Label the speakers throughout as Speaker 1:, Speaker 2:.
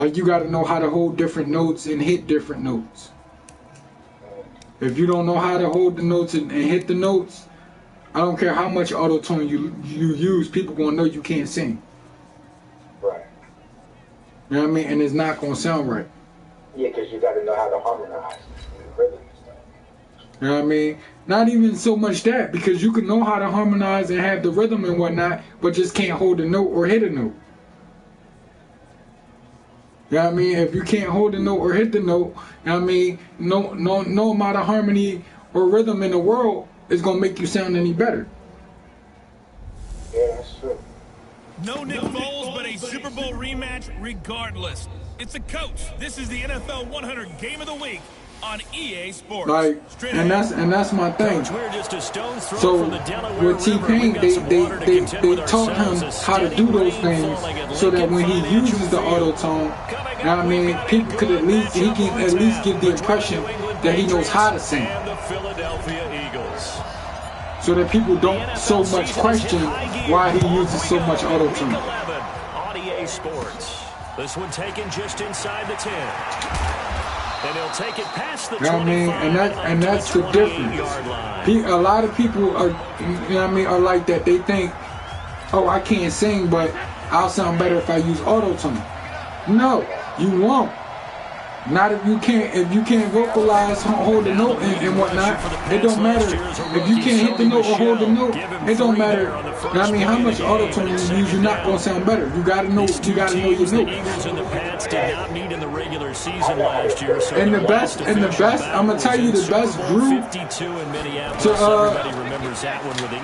Speaker 1: Like, you got to know how to hold different notes and hit different notes. If you don't know how to hold the notes and hit the notes, I don't care how much auto-tune you use, people going to know you can't sing.
Speaker 2: Right.
Speaker 1: You know what I mean? And it's not going to sound right.
Speaker 2: Yeah, because you got to know how to harmonize the rhythm and stuff.
Speaker 1: You know what I mean? Not even so much that, because you can know how to harmonize and have the rhythm and whatnot, but just can't hold a note or hit a note. You know what I mean? If you can't hold the note or hit the note, you know what I mean? No amount of harmony or rhythm in the world is going to make you sound any better.
Speaker 2: Yeah, that's true.
Speaker 3: No Nick Foles, but a Super Bowl rematch regardless. It's a coach. This is the NFL 100 Game of the Week on EA Sports.
Speaker 1: Like, and that's my thing.
Speaker 4: Coach, we're just a stone's throw
Speaker 1: So
Speaker 4: from the Delaware
Speaker 1: with T-Pain, they taught him how to do those things so that when he uses the auto-tone, you know what I mean, people could at least give the impression that he knows how to sing.
Speaker 4: The Philadelphia Eagles.
Speaker 1: So that people don't so much question why he uses so much auto-tune.
Speaker 4: On EA Sports. This one taken just inside the 10. And he'll take it past the 25.
Speaker 1: You know what I mean? And that's the difference. A lot of people are, you know what I mean, are like that. They think, oh, I can't sing, but I'll sound better if I use auto-tune. No, you won't. Not if you can't vocalize, hold the note and whatnot. It don't matter if you can't hit the note or hold the note. It don't matter. You know I mean, how much auto-tune you use, you're not gonna sound better. You gotta know your note. And the best, I'm gonna tell you the best group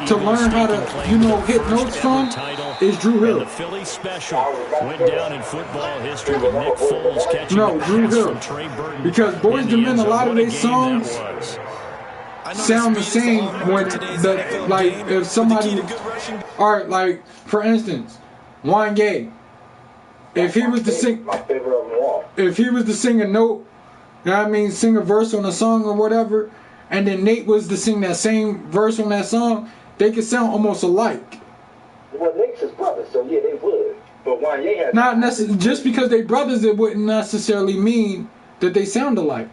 Speaker 1: to learn how to, hit notes from is Drew Hill.
Speaker 4: The Philly special went down in football history with Nick Foles catching the
Speaker 1: Drew
Speaker 4: pass
Speaker 1: Hill.
Speaker 4: from Trey Burton.
Speaker 1: Because Boys II Men, a lot of their songs sound the same when if somebody, alright, like for instance, Wanye, if he was to sing a note, you know what I mean, sing a verse on a song or whatever, and then Nate was to sing that same verse on that song, they could sound almost alike.
Speaker 2: Well, Nate's his brother, so yeah, they would. But Wanye has
Speaker 1: not necessarily just because they brothers, it wouldn't necessarily mean that they sound alike.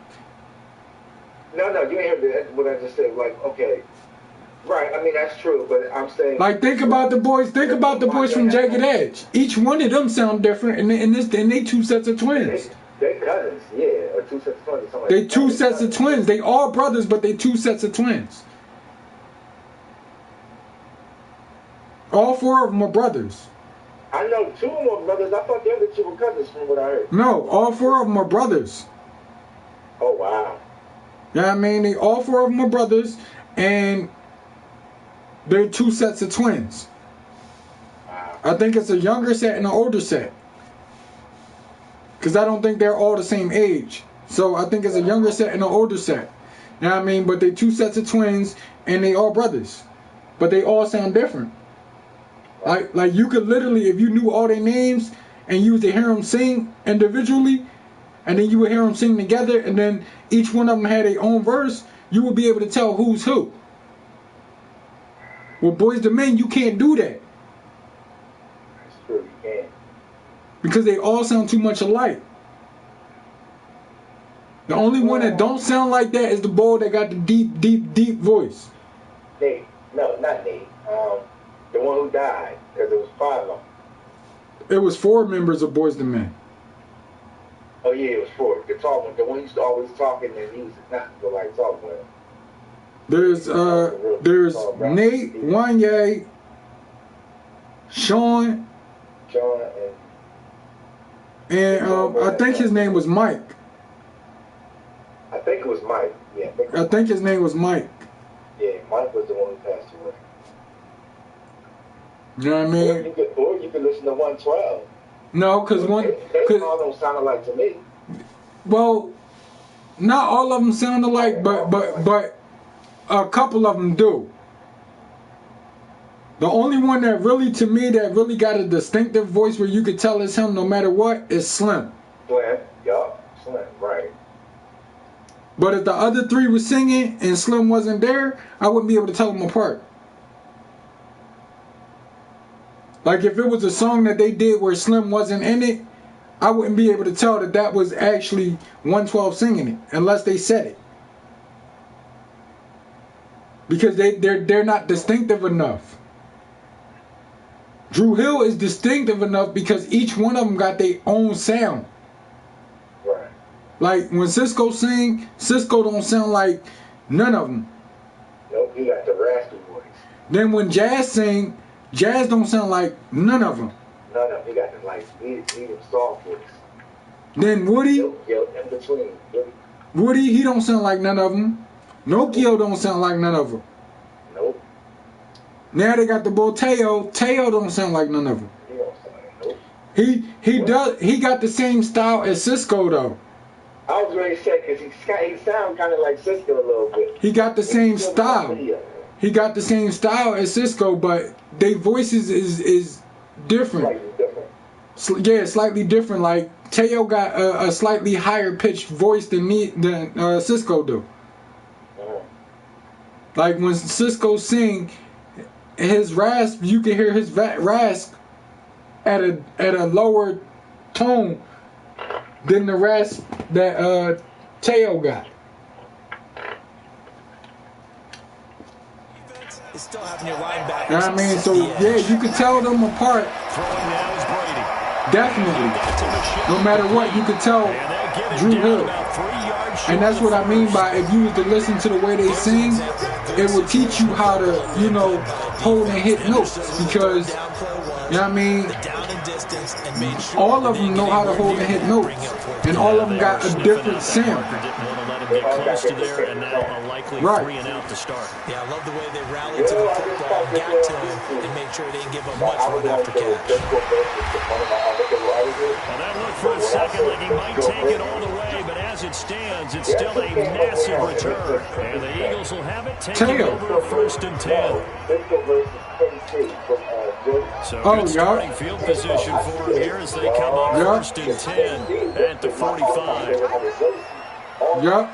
Speaker 2: No, you ain't heard what I just said. Like, okay, right? I mean, that's true, but I'm saying.
Speaker 1: Like, think about the boys. Think about the boys from Jagged Edge. Each one of them sound different, and they two sets of twins.
Speaker 2: They cousins, yeah, or two sets of twins. Or
Speaker 1: they two sets of twins. They all brothers, but they two sets of twins. All four of them are brothers.
Speaker 2: I know two of them are brothers. I thought the other two were cousins from what I heard.
Speaker 1: No, all four of them are brothers.
Speaker 2: Oh, wow.
Speaker 1: You know what I mean? All four of them are brothers, and they're two sets of twins.
Speaker 2: Wow.
Speaker 1: I think it's a younger set and an older set. Because I don't think they're all the same age. So I think it's a younger set and an older set. You know what I mean? But they two sets of twins, and they all brothers. But they all sound different. Like you could literally, if you knew all their names and you was to hear them sing individually, and then you would hear them sing together, and then each one of them had their own verse, you would be able to tell who's who. With Boys II Men, you can't do that.
Speaker 2: That's true, you can't.
Speaker 1: Because they all sound too much alike. The only one that don't sound like that is the boy that got the deep voice.
Speaker 2: Nate. No, not Nate. The one who died, because it was 5 of them.
Speaker 1: It was 4 members of Boys II Men.
Speaker 2: Oh yeah, it was 4. The tall one, the one who used to always talk, and then he was not go like talking with him.
Speaker 1: There's Nate, Wanye, Sean, and I think his name was Mike.
Speaker 2: I think it was Mike. Yeah.
Speaker 1: I think his name was Mike.
Speaker 2: Yeah, Mike was the one who passed away.
Speaker 1: You know what I mean?
Speaker 2: Or you could listen to 112.
Speaker 1: No, because
Speaker 2: they all don't sound alike to me.
Speaker 1: Well, not all of them sound alike, but a couple of them do. The only one that really, to me, that really got a distinctive voice where you could tell it's him no matter what is Slim.
Speaker 2: Slim, yup, Slim, right.
Speaker 1: But if the other 3 were singing and Slim wasn't there, I wouldn't be able to tell them apart. Like if it was a song that they did where Slim wasn't in it, I wouldn't be able to tell that that was actually 112 singing it unless they said it. Because they're not distinctive enough. Drew Hill is distinctive enough because each one of them got their own sound.
Speaker 2: Right.
Speaker 1: Like when Cisco sing, Cisco don't sound like none of them.
Speaker 2: Nope, he got the raspy voice.
Speaker 1: Then when Jazz sing, Jazz don't sound like none of them.
Speaker 2: None of them. He got the like medium soft voice.
Speaker 1: Then Woody,
Speaker 2: Yo, in between.
Speaker 1: Woody, he don't sound like none of them. Nokio don't sound like none of them.
Speaker 2: Nope.
Speaker 1: Now they got the boy Teo. Teo don't sound like none of them.
Speaker 2: He don't sound like nope.
Speaker 1: He got the same style as Cisco though.
Speaker 2: I was ready to say because he sounds kind of like Cisco a little bit.
Speaker 1: He got the same style. He got the same style as Cisco, but their voices is different.
Speaker 2: Slightly different.
Speaker 1: Yeah, slightly different. Like Teo got a slightly higher pitched voice than Cisco do. Like when Cisco sing, his rasp, you can hear his rasp at a lower tone than the rasp that Teo got.
Speaker 5: Still having your linebackers.
Speaker 1: You know what I mean? So yeah, you can tell them apart. Definitely. No matter what, you could tell Drew Hill. And that's what I mean by if you was to listen to the way they sing, it will teach you how to, hold and hit notes. Because, you know what I mean? All of them know how to hold and hit notes. And all of them got a different sound.
Speaker 4: Close to there, and now a likely 3-and-out to start.
Speaker 5: Yeah, I love the way they rallied to the football, got to him, and made sure they didn't give him much run after catch.
Speaker 4: Well, that looked for a second like he might take it all the way, but as it stands, it's still a massive return. And the Eagles will have it taken over 1st and 10. So good starting field position for him here as they come up 1st and 10 at the 45.
Speaker 1: Yup.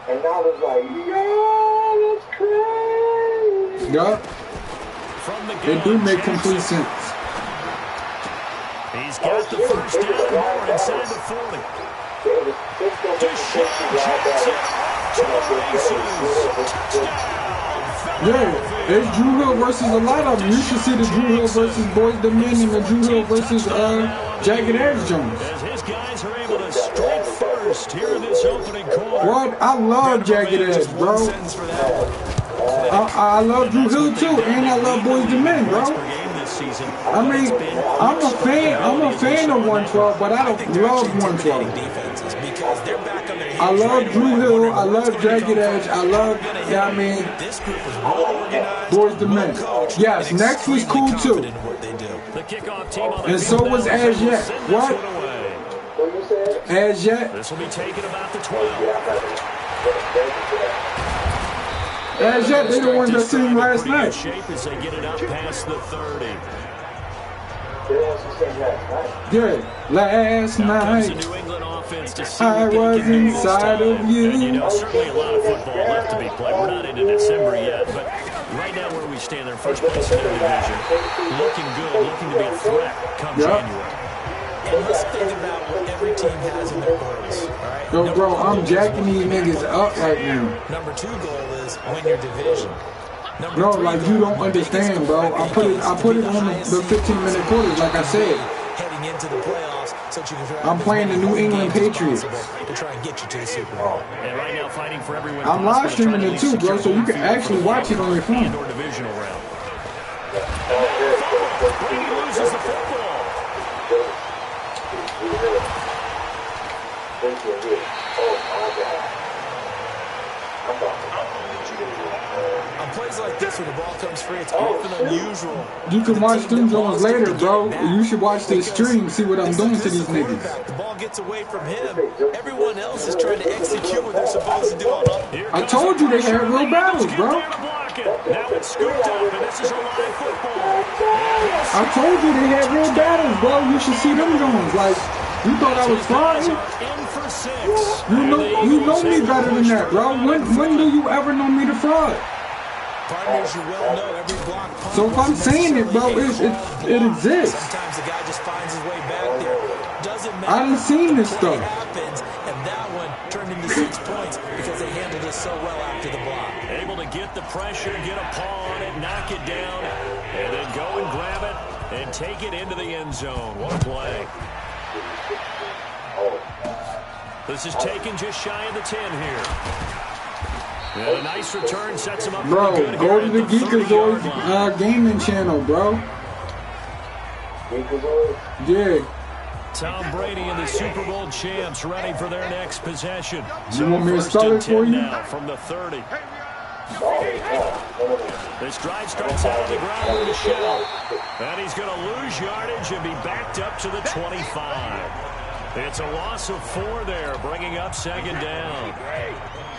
Speaker 2: And now it's like, yo, that's crazy.
Speaker 1: Yup. They do make complete sense.
Speaker 4: He's got the first down more inside the 40.
Speaker 1: Yeah, it's Drew Hill versus a lot of them. You should see the Drew Hill versus Boys the Men and the Drew Hill versus Jagged Edge Jones.
Speaker 4: As his guys are able to strike first here in this opening quarter.
Speaker 1: What? I love Jagged Edge, bro. I love Drew Hill too, and I love Boys the Men, bro. I mean, I'm a fan of 112, but I don't love 112. I love Drew Hill, I love Jagged Edge, I love, Boys the Men. Yes, Next was cool too. And so was As Yet. What? As Yet?
Speaker 4: This will be taken about the 12.
Speaker 1: As Yet, they the ones that seen last night.
Speaker 4: Shape as they get it up past the 30.
Speaker 1: Yeah, last night I was inside of you.
Speaker 4: Certainly a lot of football left to be played. We're not into December yet, but right now where we stand, they're first place in their division, looking good, looking to be a threat come January.
Speaker 5: And let's think about what every team has in their goals. Right?
Speaker 1: Yo, bro, I'm jacking these niggas up right now.
Speaker 5: Number 2 goal is win your division.
Speaker 1: No, like you don't understand, bro. I put it on the 15-minute quarters, like I said.
Speaker 5: Heading into the playoffs, so you can
Speaker 1: I'm playing the New England Patriots.
Speaker 5: to try and get you to the Super Bowl.
Speaker 4: And right now fighting for everyone.
Speaker 1: I'm live streaming it too, bro, so you can actually watch it on your phone.
Speaker 4: Or divisional round. Brady loses the football.
Speaker 5: On plays like this, when the ball comes free, it's often unusual.
Speaker 1: You can watch them Jones later, bro. You should watch this stream, see what I'm doing to these niggas.
Speaker 5: The ball gets away from him. Everyone else is trying to execute what they're supposed to do on offense.
Speaker 1: I told you they had real battles, bro.
Speaker 4: Now it's scooped up, and this is a live football.
Speaker 1: I told you they had real battles, bro. You should see them Jones. Like, you thought I was flying?
Speaker 4: In for 6.
Speaker 1: You know me better than that, bro. When do you ever know me to fraud?
Speaker 5: Partners, you well know every block.
Speaker 1: So if I'm saying it, bro, it exists.
Speaker 5: Sometimes the guy just finds his way back there. Doesn't Madden.
Speaker 1: I done seen this
Speaker 5: Play
Speaker 1: stuff.
Speaker 5: happens, and that one turned into 6 points because they handled it so well after the block.
Speaker 4: Able to get the pressure, get a paw on it, knock it down, and then go and grab it and take it into the end zone. What a play. This is taken just shy of the 10 here. And a nice return sets him up.
Speaker 1: Bro,
Speaker 4: good
Speaker 1: go
Speaker 4: here
Speaker 1: to the
Speaker 4: at 30-yard line.
Speaker 1: Geekazoid gaming channel, bro. Yeah.
Speaker 4: Tom Brady and the Super Bowl champs ready for their next possession.
Speaker 1: You want me to spell it for you?
Speaker 4: Now from the 30. This drive starts out on the ground with Michelle. And he's going to lose yardage and be backed up to the 25. It's a loss of 4 there, bringing up second down.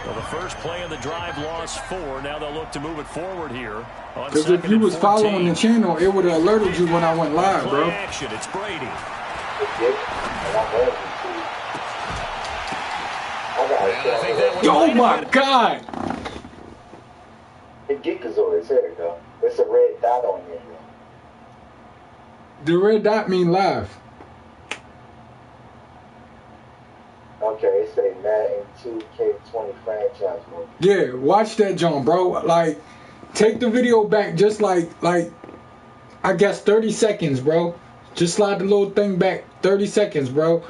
Speaker 4: Well, the first play of the drive lost 4. Now they'll look to move it forward here.
Speaker 1: Because if you was following the channel, it would have alerted you when I went live, bro.
Speaker 4: Action, it's Brady.
Speaker 1: Oh my God!
Speaker 2: The Geekazoid, there you go. It's a red dot on you.
Speaker 1: The red dot mean live.
Speaker 2: Okay, it say Madden 2K20 franchise mode.
Speaker 1: Yeah, watch that, John, bro. Like, take the video back just like I guess 30 seconds, bro. Just slide the little thing back 30 seconds, bro.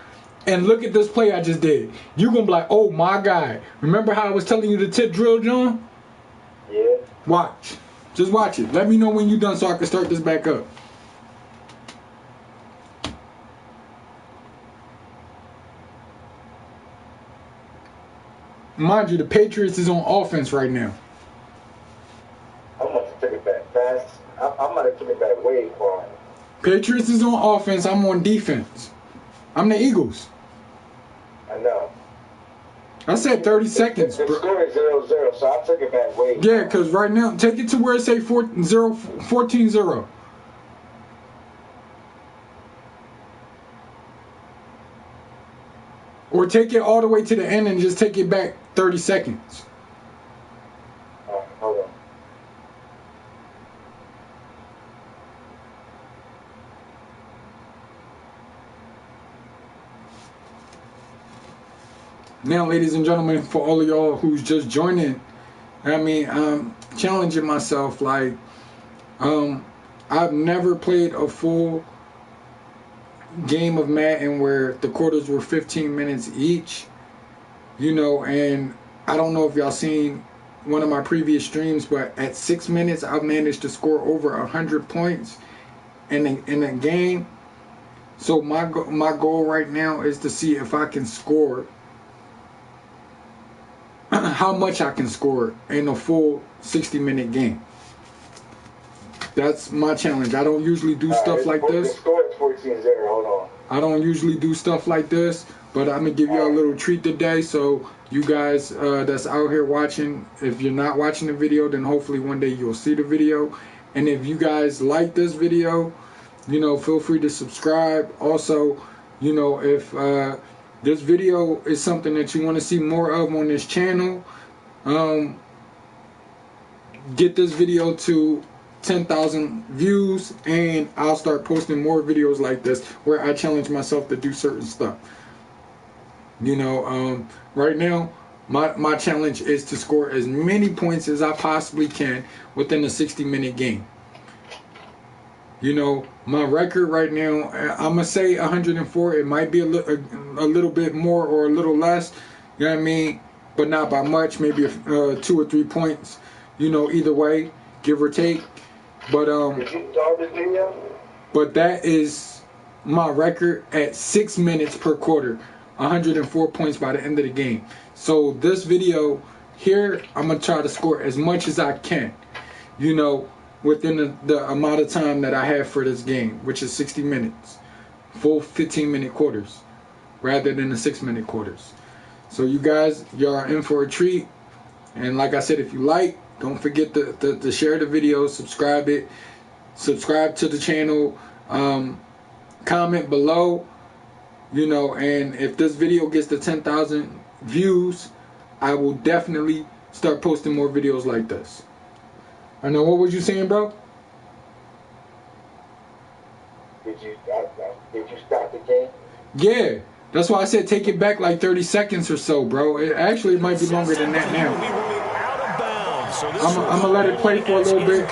Speaker 1: And look at this play I just did. You gonna be like, oh my God. Remember how I was telling you the tip drill, John?
Speaker 2: Yeah.
Speaker 1: Watch. Just watch it. Let me know when you're done so I can start this back up. Mind you, the Patriots is on offense right now.
Speaker 2: I'm going to take it back fast. I'm going to take it back way far.
Speaker 1: Patriots is on offense. I'm on defense. I'm the Eagles.
Speaker 2: I know.
Speaker 1: I said 30 seconds,
Speaker 2: The
Speaker 1: bro.
Speaker 2: score is 0-0, so I took it back way far.
Speaker 1: Yeah, because right now, take it to where it say 14-0. Or take it all the way to the end and just take it back 30 seconds.
Speaker 2: Hold on.
Speaker 1: Now, ladies and gentlemen, for all of y'all who's just joining, I mean, I'm challenging myself. Like, I've never played a full game of Madden where the quarters were 15 minutes each, you know, and I don't know if y'all seen one of my previous streams, but at 6 minutes I've managed to score over 100 points in a game. So my goal right now is to see if I can score how much I can score in a full 60-minute game. That's my challenge. I don't usually do stuff like this.
Speaker 2: The score is 14-0. Hold on.
Speaker 1: I don't usually do stuff like this, but I'm going to give you a little treat today. So you guys that's out here watching, if you're not watching the video, then hopefully one day you'll see the video. And if you guys like this video, you know, feel free to subscribe. Also, you know, if this video is something that you want to see more of on this channel, get this video to 10,000 views and I'll start posting more videos like this where I challenge myself to do certain stuff. You know, right now my challenge is to score as many points as I possibly can within a 60-minute game. You know, my record right now, I'm gonna say 104. It might be a little bit more or a little less, you know what I mean, but not by much, maybe 2 or 3 points, you know, either way, give or take. But
Speaker 2: Did you start this video?
Speaker 1: But that is my record at 6 minutes per quarter, 104 points by the end of the game. So this video here, I'm gonna try to score as much as I can, you know, within the amount of time that I have for this game, which is 60 minutes, full 15-minute quarters, rather than the 6-minute quarters. So you guys, y'all are in for a treat. And like I said, if you like, don't forget to share the video, subscribe to the channel, comment below, you know, and if this video gets to 10,000 views, I will definitely start posting more videos like this. I know, what was you saying, bro?
Speaker 2: Did you start the game?
Speaker 1: Yeah, that's why I said take it back like 30 seconds or so, bro. It actually might be longer than that now. I'm gonna let it play for a little bit.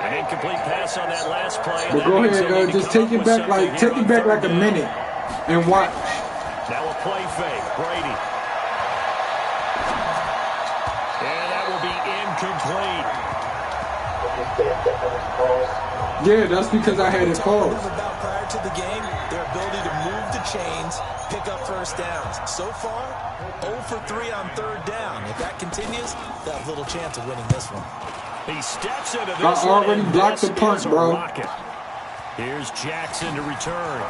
Speaker 4: An incomplete pass on that last play.
Speaker 1: But go ahead, just take it back like a minute and watch.
Speaker 4: Now a play fake, Brady. And that will be incomplete.
Speaker 1: Yeah, that's because I had it paused.
Speaker 5: About prior to the game, their ability to move the chains, pick up first downs. So far, 0 for 3 on third down. If that continues, they'll have little chance of winning this one.
Speaker 4: He steps into this.
Speaker 1: I already blocked the punt, bro.
Speaker 4: Here's Jackson to return.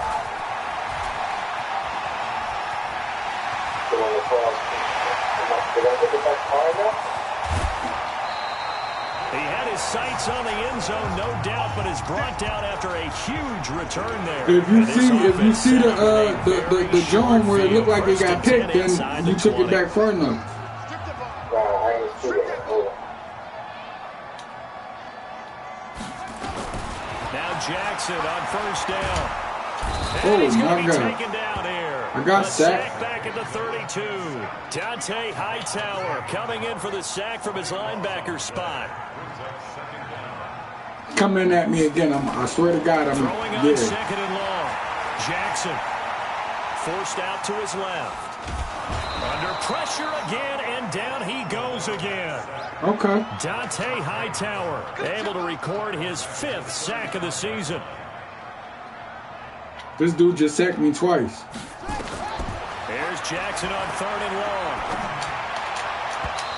Speaker 4: He had his sights on the end zone, no doubt, but is brought down after a huge return there.
Speaker 1: If you see the zone where it looked like it got picked, then you took it back far enough.
Speaker 4: Now Jackson on first down.
Speaker 1: Oh
Speaker 4: he's
Speaker 1: my
Speaker 4: going to be
Speaker 1: God.
Speaker 4: taken down here.
Speaker 1: I got
Speaker 4: a
Speaker 1: sacked.
Speaker 4: Sack back at the 32. Dante Hightower coming in for the sack from his linebacker spot.
Speaker 1: Coming at me again. I swear to God,
Speaker 4: Throwing on second and long. Jackson forced out to his left. Under pressure again, and down he goes again.
Speaker 1: Okay.
Speaker 4: Dante Hightower able to record his 5th sack of the season.
Speaker 1: This dude just sacked me twice.
Speaker 4: Here's Jackson on third and long.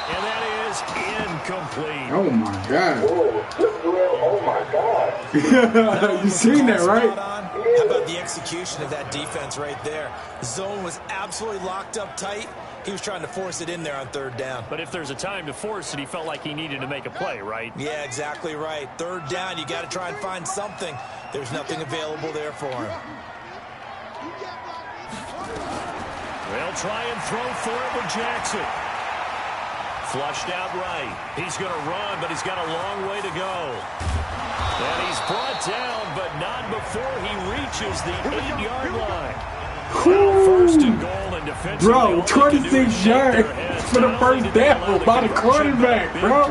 Speaker 4: And that is incomplete.
Speaker 1: Oh my God.
Speaker 2: Oh my God.
Speaker 1: You seen that, right?
Speaker 5: How about the execution of that defense right there? The zone was absolutely locked up tight. He was trying to force it in there on third down.
Speaker 4: But if there's a time to force it, he felt like he needed to make a play, right?
Speaker 5: Yeah, exactly right. Third down, you got to try and find something. There's nothing available there for him.
Speaker 4: They'll try and throw for it with Jackson. Flushed out right. He's going to run, but he's got a long way to go. And he's brought down, but not before he reaches the 8-yard line. First and goal, and defensively,
Speaker 1: bro, 26 yards for the first down by the quarterback, bro.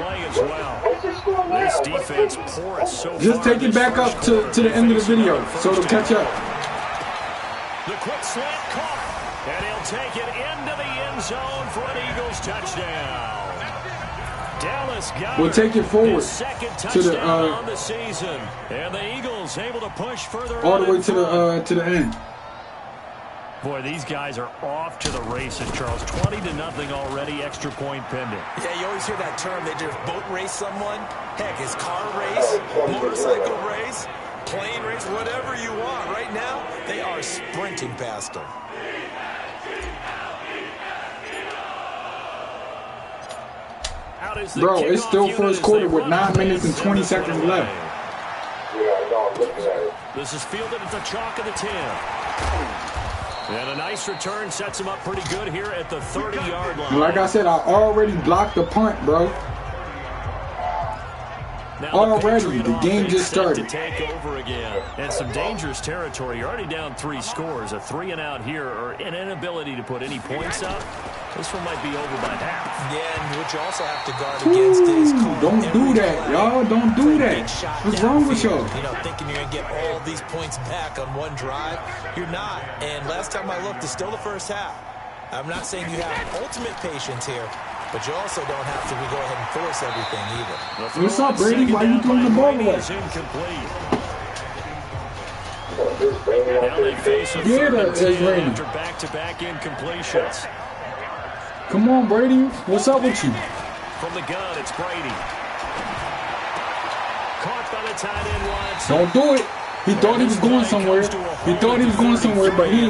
Speaker 4: This defense porous so far.
Speaker 1: Just take it back up to the end of the video so it'll catch up.
Speaker 4: The quick slant caught, and he'll take it into the end zone for an Eagles touchdown. Dallas got
Speaker 1: we'll take it forward
Speaker 4: to the on the season, and the Eagles able to push further
Speaker 1: all the way to the end.
Speaker 4: Boy, these guys are off to the races, Charles. 20-0 already, extra point pending.
Speaker 5: Yeah, you always hear that term. They just boat race someone. Heck, it's car race, motorcycle race, plane race, whatever you want. Right now, they are sprinting past them.
Speaker 1: Bro, it's still first quarter with 9 minutes and 20 seconds left.
Speaker 4: This is fielded at the chalk of the 10. And a nice return sets him up pretty good here at the 30-yard line.
Speaker 1: And like I said, I already blocked the punt, bro. Already, the game just started.
Speaker 4: To take over again. And some dangerous territory. You're already down 3 scores. A 3-and-out here, or an inability to put any points up. This one might be over by half.
Speaker 5: Yeah, and what you also have to guard against is
Speaker 1: don't do that, y'all. Don't do that. What's wrong with y'all?
Speaker 5: You know, thinking you're going to get all these points back on one drive. You're not. And last time I looked, it's still the first half. I'm not saying you have ultimate patience here, but you also don't have to go ahead and force everything either.
Speaker 1: What's up, Brady? Why you throwing the ball away?
Speaker 4: Now they face a
Speaker 1: after
Speaker 4: back-to-back incompletions.
Speaker 1: Come on, Brady. What's up with you?
Speaker 4: From the gun, it's Brady. Caught by the tight end Watson.
Speaker 1: Don't do it. He thought he was going somewhere. But he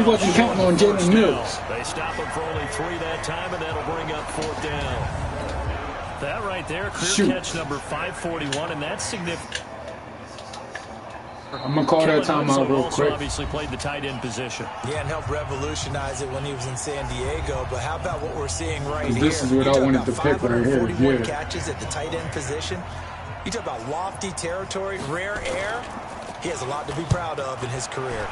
Speaker 1: wasn't counting on Jalen Mills.
Speaker 4: They stop him for only 3 that time, and that'll bring up 4th down. That right there, career catch number 541, and that's significant.
Speaker 1: I'm going to call that timeout real quick.
Speaker 4: Obviously played the tight end position.
Speaker 5: Yeah, and helped revolutionize it when he was in San Diego. But how about what we're seeing right here?
Speaker 1: This is what I wanted to pick right here.
Speaker 5: Catches at the tight end position. You talk about lofty territory, rare air. He has a lot to be proud of in his career.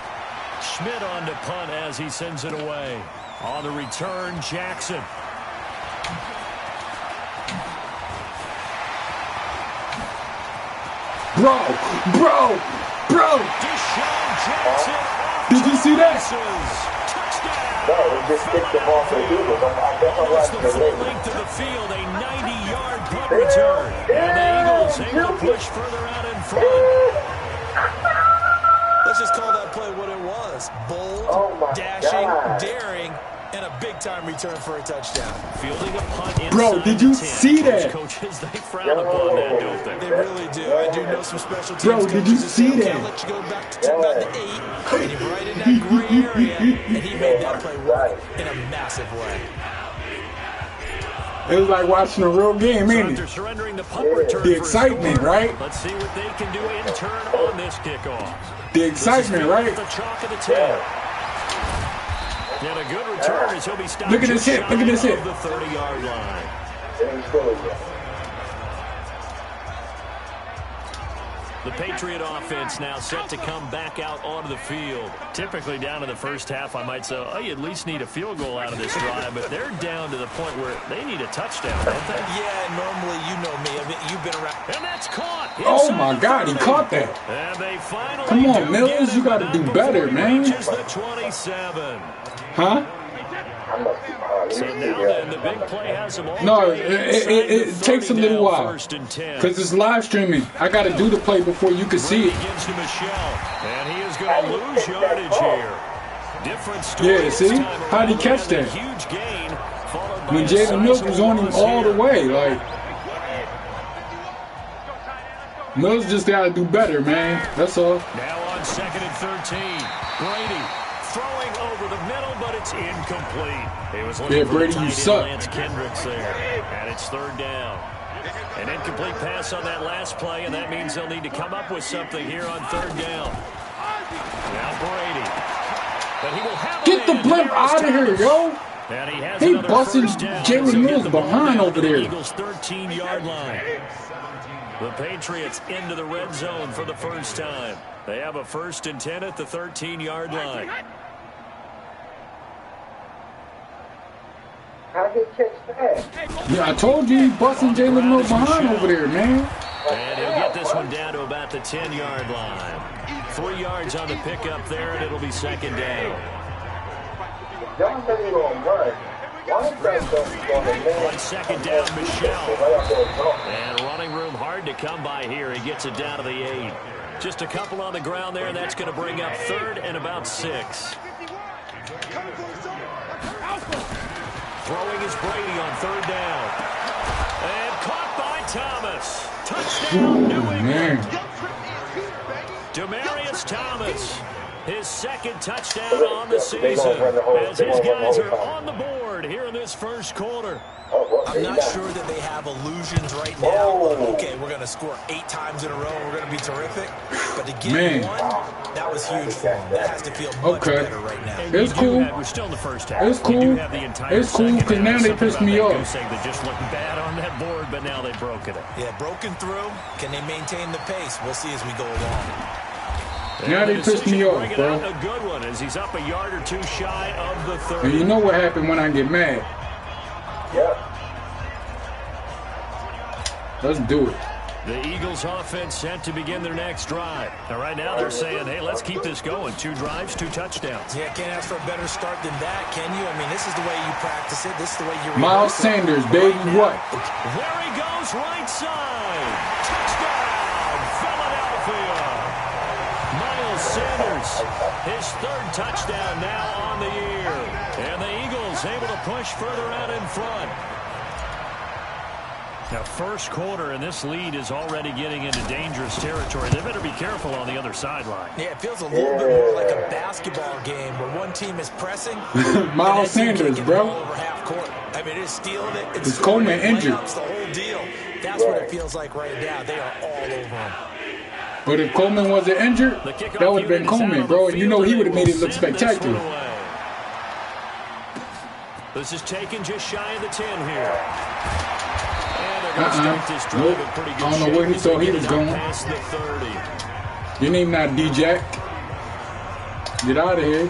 Speaker 4: Schmidt on to punt as he sends it away. On the return, Jackson.
Speaker 1: Bro.
Speaker 4: Deshaun Jackson.
Speaker 1: Did you see that?
Speaker 2: No, it just kicked him off the Eagles. I guess I'm
Speaker 4: Almost
Speaker 2: watching
Speaker 4: the
Speaker 2: the
Speaker 4: full
Speaker 2: late.
Speaker 4: length of the field, a 90-yard punt return. And the Eagles able to push further out in front.
Speaker 5: Let's just call that play what it was. Bold, dashing, daring, and a big-time return for a touchdown.
Speaker 4: Fielding a punt inside.
Speaker 1: Bro, did you see that?
Speaker 4: Coaches, they frown upon that, don't they?
Speaker 5: They really do. I do know some special teams.
Speaker 1: Bro, did you see that?
Speaker 5: Can't let you go back to about the 8, and you're right in that gray area, and he made that play work in a massive way.
Speaker 1: It was like watching a real game, ain't it?
Speaker 4: Surrendering the punt return
Speaker 1: The excitement, right?
Speaker 4: Let's see what they can do in turn on this kickoff.
Speaker 1: The excitement, right?
Speaker 4: The chalk of the 10. And a good return as he'll be stopped.
Speaker 1: Look at this hit. Look at this hit.
Speaker 4: The 30-yard line. The Patriot offense now set to come back out onto the field. Typically down in the first half, I might say, oh, you at least need a field goal out of this drive, but they're down to the point where they need a touchdown, don't they?
Speaker 5: Yeah, normally, you know me. I mean, you've been around.
Speaker 4: And that's caught.
Speaker 1: Oh, my God, he caught that.
Speaker 4: And they finally
Speaker 1: Come on, Mills, you got to do better, man.
Speaker 4: The 27.
Speaker 1: Huh?
Speaker 4: So now then, the big play has them all.
Speaker 1: No, it takes a little while. Because it's live streaming. I got to do the play before you can see it.
Speaker 4: Begins to Michelle, and he is going to lose yardage here. Different story.
Speaker 1: Yeah, see? How'd he catch that?
Speaker 4: Huge gain, followed by
Speaker 1: When
Speaker 4: a
Speaker 1: Jalen Mills was on him
Speaker 4: sizable
Speaker 1: all the
Speaker 4: loss
Speaker 1: way, like. Mills just got to do better, man. That's all.
Speaker 4: Now on 2nd and 13, Brady throwing over the middle, but it's incomplete. It was looking for
Speaker 1: Brady,
Speaker 4: the
Speaker 1: you
Speaker 4: tight
Speaker 1: suck.
Speaker 4: end Lance Kendricks there, and it's 3rd down. An incomplete pass on that last play, and that means they'll need to come up with something here on 3rd down. Now Brady. But he will have
Speaker 1: Get the blimp out of here, yo.
Speaker 4: And he has
Speaker 1: He
Speaker 4: another
Speaker 1: busting
Speaker 4: first down.
Speaker 1: Jalen Mills behind over there.
Speaker 4: Eagles 13-yard line. The Patriots into the red zone for the first time. They have a 1st and 10 at the 13-yard line.
Speaker 2: How did he catch that?
Speaker 1: Yeah, I told you he busting Jalen Mills behind over there, man.
Speaker 4: And he'll get this one down to about the 10-yard line. 3 yards on the pickup there, and it'll be 2nd down.
Speaker 2: Y'all said he gonna run.
Speaker 4: On 2nd down, Michelle. And running room hard to come by here. He gets it down to the 8. Just a couple on the ground there, and that's going to bring up 3rd and about 6. Throwing is Brady on 3rd down. And caught by Thomas. Touchdown, New England. Demaryius Thomas. His 2nd touchdown on the season as his guys are on the board here in this first quarter.
Speaker 5: I'm not sure that they have illusions right now. Okay, we're going to score 8 times in a row. We're going to be terrific. But to get one, that was huge for them. That has to feel much better right now.
Speaker 1: It's cool.
Speaker 4: We're still in the first half.
Speaker 1: It's cool. It's cool because now they pissed me off.
Speaker 4: They just looked bad on that board, but now they've broken it.
Speaker 5: Yeah, broken through. Can they maintain the pace? We'll see as we go along.
Speaker 1: Now they pissed me off, bro.
Speaker 4: A good one as he's up a yard or 2 shy of the 30.
Speaker 1: And you know what happened when I get mad.
Speaker 2: Yep.
Speaker 1: Let's do it.
Speaker 4: The Eagles offense set to begin their next drive. Now, right now they're saying, hey, let's keep this going. 2 drives, 2 touchdowns.
Speaker 5: Yeah, can't ask for a better start than that, can you? I mean, this is the way you practice it. This is the way you
Speaker 1: Miles Sanders, baby, what?
Speaker 4: There he goes, right side. Touchdown, Philadelphia. Miles Sanders, his 3rd touchdown now on the year. And the Eagles able to push further out in front. Now, first quarter, and this lead is already getting into dangerous territory. They better be careful on the other sideline.
Speaker 5: Yeah, it feels a little bit more like a basketball game where one team is pressing.
Speaker 1: Miles Sanders, bro.
Speaker 5: Over half court. I mean, it's stealing it.
Speaker 1: Is Coleman injured?
Speaker 5: Layups, the whole deal. That's what it feels like right now. They are all over him.
Speaker 1: But if Coleman wasn't injured, that would have been Coleman, bro. And you know he would have made it look spectacular.
Speaker 4: This is taken just shy of the 10 here.
Speaker 1: Nope. I don't know where he thought he was going.
Speaker 4: Past the 30.
Speaker 1: Your name not D-Jack. Get out of here.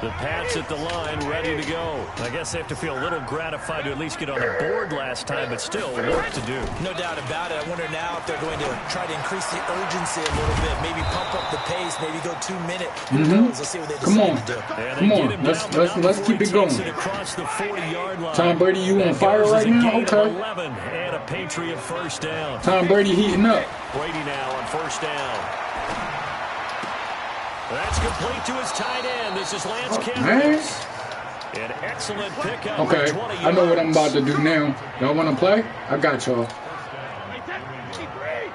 Speaker 4: The Pats at the line, ready to go. I guess they have to feel a little gratified to at least get on the board last time, but still work to do.
Speaker 5: No doubt about it. I wonder now if they're going to try to increase the urgency a little bit, maybe pump up the pace, maybe go 2 minutes. Let's see what they decide to do.
Speaker 1: Come on. Let's keep it going. Tom Brady, you on fire right now? Okay.
Speaker 4: 11 and a Patriot first down.
Speaker 1: Tom Brady heating up.
Speaker 4: Brady now on first down. That's complete to his tight end. This is Lance Kendricks. An excellent pickup.
Speaker 1: Okay, I know what I'm about to do now. Y'all want to play? I got y'all.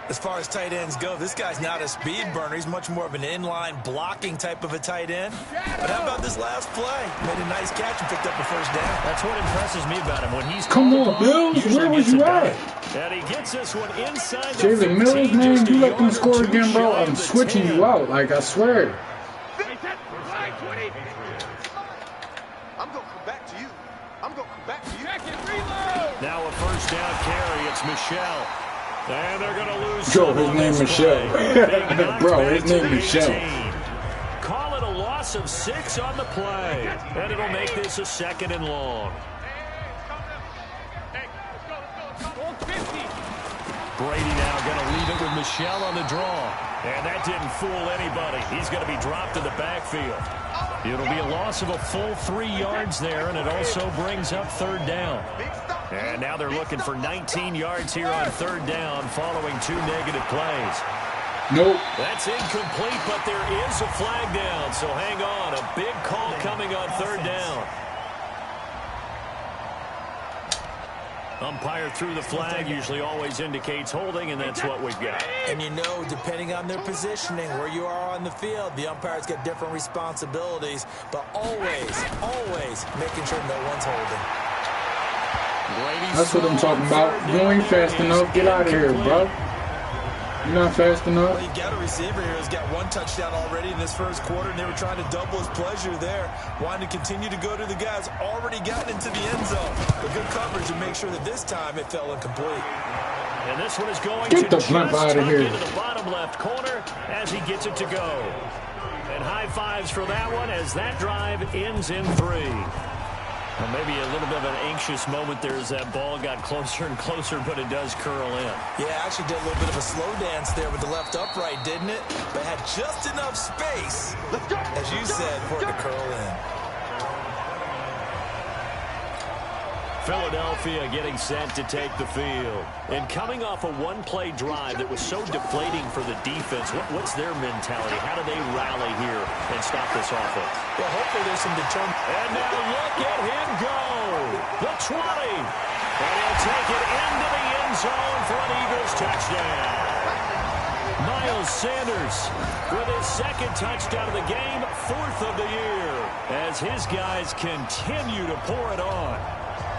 Speaker 5: As far as tight ends go, this guy's not a speed burner. He's much more of an inline blocking type of a tight end. But how about this last play? Made a nice catch and picked up a first down.
Speaker 4: That's what impresses me about him. When he's
Speaker 1: come on, Bills, where was you at?
Speaker 4: And he gets this one inside the
Speaker 1: Jalen Mills, man, you let them score again, bro. I'm switching you out, like I swear.
Speaker 4: Now a first down carry. It's Michelle. And they're going to lose.
Speaker 1: Joe, his name is Michelle. Bro, his name is Michelle.
Speaker 4: Call it a loss of 6 on the play. And it'll make this a 2nd and long. Brady now going to leave it with Michelle on the draw. And that didn't fool anybody. He's going to be dropped in the backfield. It'll be a loss of a full 3 yards there, and it also brings up 3rd down. And now they're looking for 19 yards here on 3rd down following 2 negative plays.
Speaker 1: Nope.
Speaker 4: That's incomplete, but there is a flag down, so hang on. A big call coming on 3rd down. Umpire threw the flag, usually always indicates holding, and that's what we've got.
Speaker 5: And you know, depending on their positioning, where you are on the field, the umpire's got different responsibilities, but always making sure no one's holding.
Speaker 1: That's what I'm talking about. You ain't fast enough. Get out of here, bro. You're not fast enough.
Speaker 5: Well, you got a receiver here who's got 1 touchdown already in this first quarter, and they were trying to double his pleasure there, wanting to continue to go to the guys already gotten into the end zone. But good coverage to make sure that this time it fell incomplete.
Speaker 4: And this one is going
Speaker 1: Get
Speaker 4: to
Speaker 1: the blimp out of here.
Speaker 4: Into the bottom left corner as he gets it to go. And high fives for that one as that drive ends in 3. Well, maybe a little bit of an anxious moment there as that ball got closer and closer, but it does curl in.
Speaker 5: Yeah, actually did a little bit of a slow dance there with the left upright, didn't it? But had just enough space, as you said, for it to curl in.
Speaker 4: Philadelphia getting set to take the field. And coming off a 1-play drive that was so deflating for the defense, what's their mentality? How do they rally here and stop this offense?
Speaker 5: Well, hopefully there's some determination.
Speaker 4: And now look at him go. The 20. And he'll take it into the end zone for an Eagles touchdown. Miles Sanders with his 2nd touchdown of the game, 4th of the year, as his guys continue to pour it on.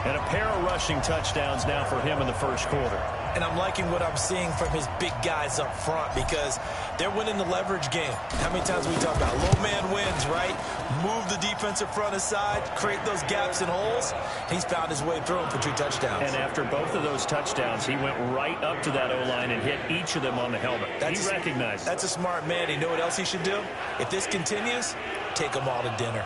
Speaker 4: And a pair of rushing touchdowns now for him in the first quarter.
Speaker 5: And I'm liking what I'm seeing from his big guys up front because they're winning the leverage game. How many times we talk about low man wins, right? Move the defensive front aside, create those gaps and holes. He's found his way through them for 2 touchdowns.
Speaker 4: And after both of those touchdowns, he went right up to that O-line and hit each of them on the helmet. He recognized.
Speaker 5: That's a smart man. You know what else he should do? If this continues, take them all to dinner.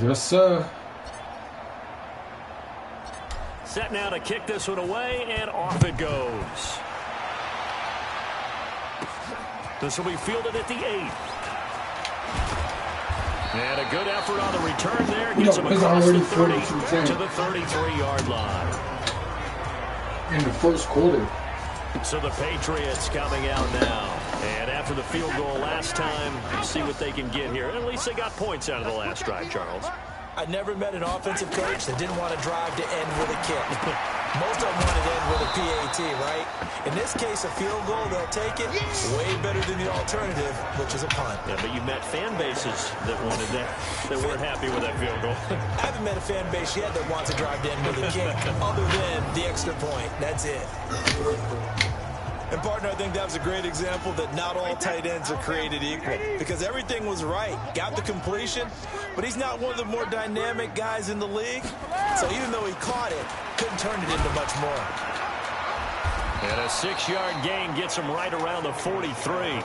Speaker 1: Yes, sir.
Speaker 4: Set now to kick this one away, and off it goes. This will be fielded at the 8. And a good effort on the return there. Gets him across the 30 to the 33-yard line.
Speaker 1: In the first quarter.
Speaker 4: So the Patriots coming out now. And after the field goal last time, see what they can get here. At least they got points out of the last drive, Charles.
Speaker 5: I never met an offensive coach that didn't want to drive to end with a kick. Most of them want to end with a PAT, right? In this case, a field goal, they'll take it. Way better than the alternative, which is a punt.
Speaker 4: Yeah, but you met fan bases that wanted that, that weren't happy with that field goal.
Speaker 5: I haven't met a fan base yet that wants to drive to end with a kick, other than the extra point. That's it. And, partner, I think that was a great example that not all tight ends are created equal, because everything was right. Got the completion, but he's not one of the more dynamic guys in the league. So even though he caught it, couldn't turn it into much more.
Speaker 4: And a 6-yard gain gets him right around the 43.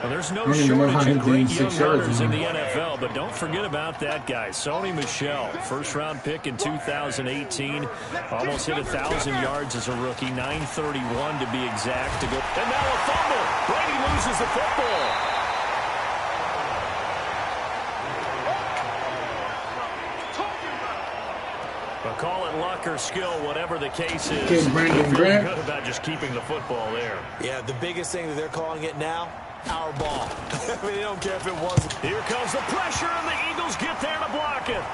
Speaker 4: Well, there's no shortage of great young runners in the NFL, but don't forget about that guy, Sony Michel, first-round pick in 2018, almost hit 1,000 yards as a rookie, 931 to be exact. To go. And now a fumble. Brady loses the football. But call it luck or skill, whatever the case is.
Speaker 1: Okay, Brandon Grant.
Speaker 4: Good about just keeping the football there.
Speaker 5: Yeah, the biggest thing that they're calling it now, our ball. I mean, they don't care if it wasn't.
Speaker 4: Here comes the pressure, and the Eagles get there to block it.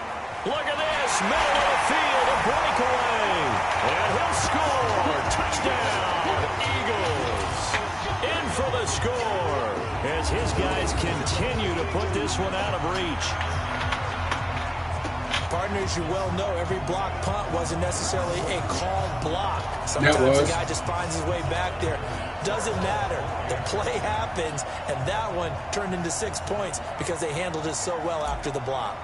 Speaker 4: Look at this, middle of the field, a breakaway. And he'll score. Touchdown, Eagles. In for the score as his guys continue to put this one out of reach.
Speaker 5: Partners, you well know, every block punt wasn't necessarily a called block. Sometimes the guy just finds his way back there. Doesn't matter. The play happens, and that one turned into 6 points because they handled it so well after the block.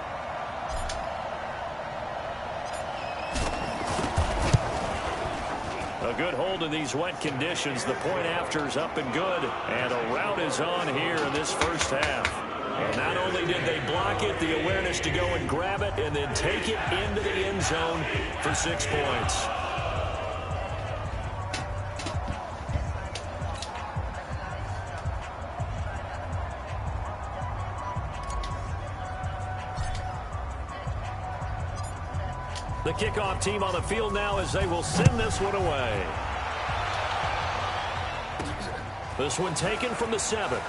Speaker 4: A good hold in these wet conditions. The point after's up and good, and a rout is on here in this first half. And not only did they block it, the awareness to go and grab it and then take it into the end zone for 6 points. The kickoff team on the field now as they will send this one away. This one taken from the 7.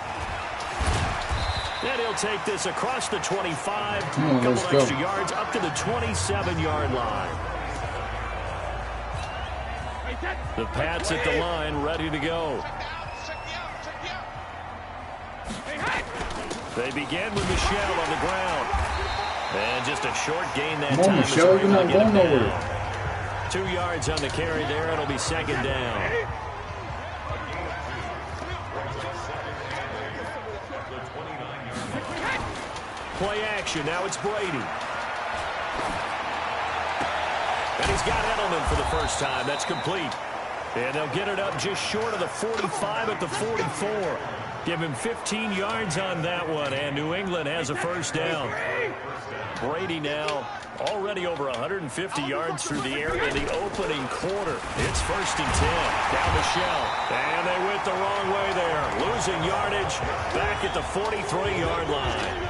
Speaker 4: And he'll take this across the 25, a couple extra yards up to the 27-yard line. The Pats at the line, ready to go. They begin with Michel on the ground. And just a short gain that time.
Speaker 1: Michel, you're not going nowhere.
Speaker 4: 2 yards on the carry there. It'll be second down. Play action. Now it's Brady. And he's got Edelman for the first time. That's complete. And they'll get it up just short of the 45 at the 44. Give him 15 yards on that one. And New England has a first down. Brady now already over 150 yards through the air in the opening quarter. It's 1st and 10. Down Michel. And they went the wrong way there. Losing yardage back at the 43-yard line.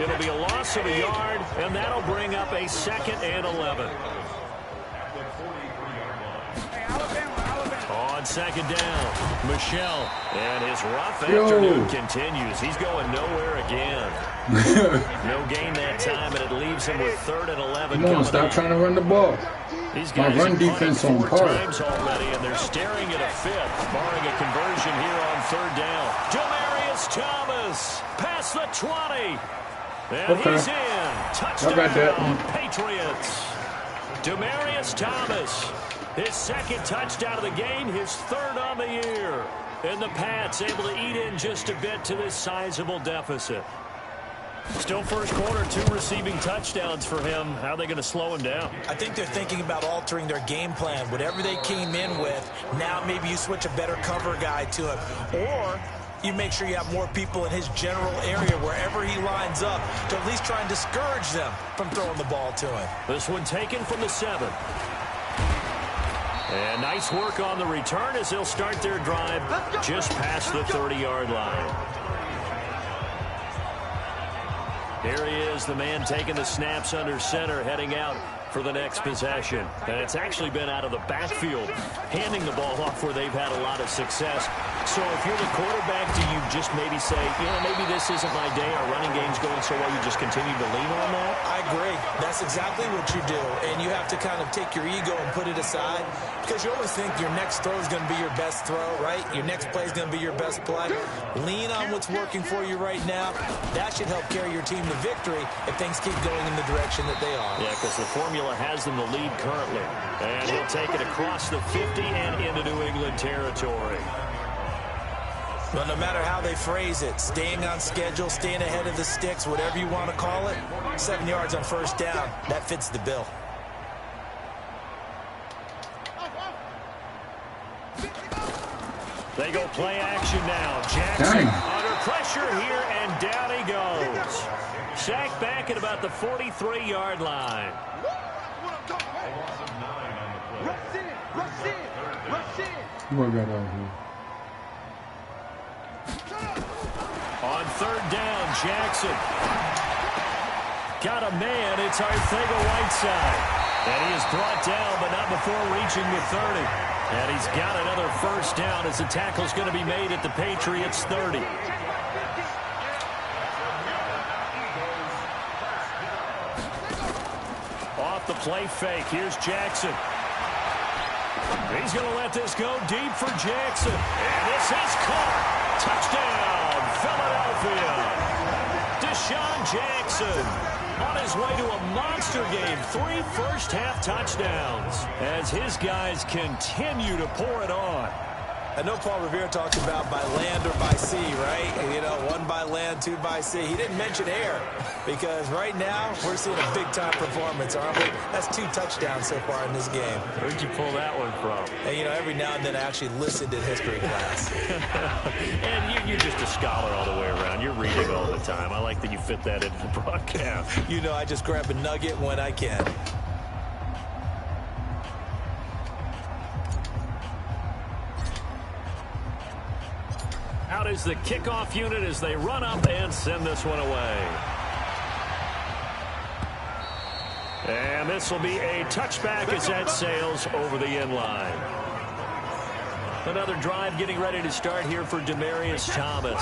Speaker 4: It'll be a loss of a yard, and that'll bring up a 2nd and 11. On 2nd down, Michel. And his rough afternoon continues. He's going nowhere again. No gain that time, and it leaves him with 3rd and 11.
Speaker 1: Come on, stop trying to run the ball.
Speaker 4: These guys
Speaker 1: run defense on
Speaker 4: 4 times already, and they're staring at a 5th, barring a conversion here on 3rd down. Demaryius Thomas past the 20. And he's in. Touchdown, Patriots. Demaryius Thomas, his 2nd touchdown of the game, his 3rd on the year. And the Pats able to eat in just a bit to this sizable deficit. Still first quarter, 2 receiving touchdowns for him. How are they going to slow him down?
Speaker 5: I think they're thinking about altering their game plan. Whatever they came in with, now maybe you switch a better cover guy to him. Or you make sure you have more people in his general area wherever he lines up to at least try and discourage them from throwing the ball to him.
Speaker 4: This one taken from the 7. And nice work on the return as they'll start their drive just past the 30-yard line. Here he is, the man taking the snaps under center, heading out for the next possession. And it's actually been out of the backfield, handing the ball off where they've had a lot of success. So if you're the quarterback, do you just maybe say, maybe this isn't my day, our running game's going so well, you just continue to lean on that?
Speaker 5: I agree. That's exactly what you do. And you have to kind of take your ego and put it aside, because you always think your next throw is going to be your best throw, right? Your next play is going to be your best play. Lean on what's working for you right now. That should help carry your team to victory if things keep going in the direction that they are.
Speaker 4: Yeah, because the formula has them the lead currently. And he'll take it across the 50 and into New England territory.
Speaker 5: But no matter how they phrase it, staying on schedule, staying ahead of the sticks, whatever you want to call it, 7 yards on first down, that fits the bill.
Speaker 4: They go play action now. Jackson under pressure here, and down he goes. Sacked back at about the 43-yard line.
Speaker 1: What got out here?
Speaker 4: On third down, Jackson. Got a man. It's Arcega-Whiteside. And he is brought down, but not before reaching the 30. And he's got another first down as the tackle's going to be made at the Patriots' 30. Off the play fake. Here's Jackson. He's going to let this go deep for Jackson. And this is caught. Touchdown, Philadelphia. Deshaun Jackson on his way to a monster game. 3 first-half touchdowns as his guys continue to pour it on.
Speaker 5: I know Paul Revere talks about by land or by sea, right? 1 by land, 2 by sea. He didn't mention air because right now we're seeing a big-time performance, aren't we? That's 2 touchdowns so far in this game.
Speaker 4: Where'd you pull that one from?
Speaker 5: And, every now and then I actually listened in history class.
Speaker 4: And you're just a scholar all the way around. You're reading all the time. I like that you fit that into the broadcast.
Speaker 5: I just grab a nugget when I can.
Speaker 4: Out is the kickoff unit as they run up and send this one away. And this will be a touchback as that sails over the end line. Another drive getting ready to start here for Demaryius Thomas.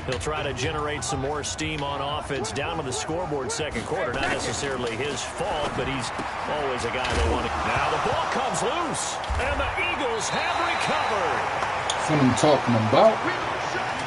Speaker 4: He'll try to generate some more steam on offense down to the scoreboard second quarter. Not necessarily his fault, but he's always a guy they want to. Now the ball comes loose, and the Eagles have recovered.
Speaker 1: That's what I'm talking about.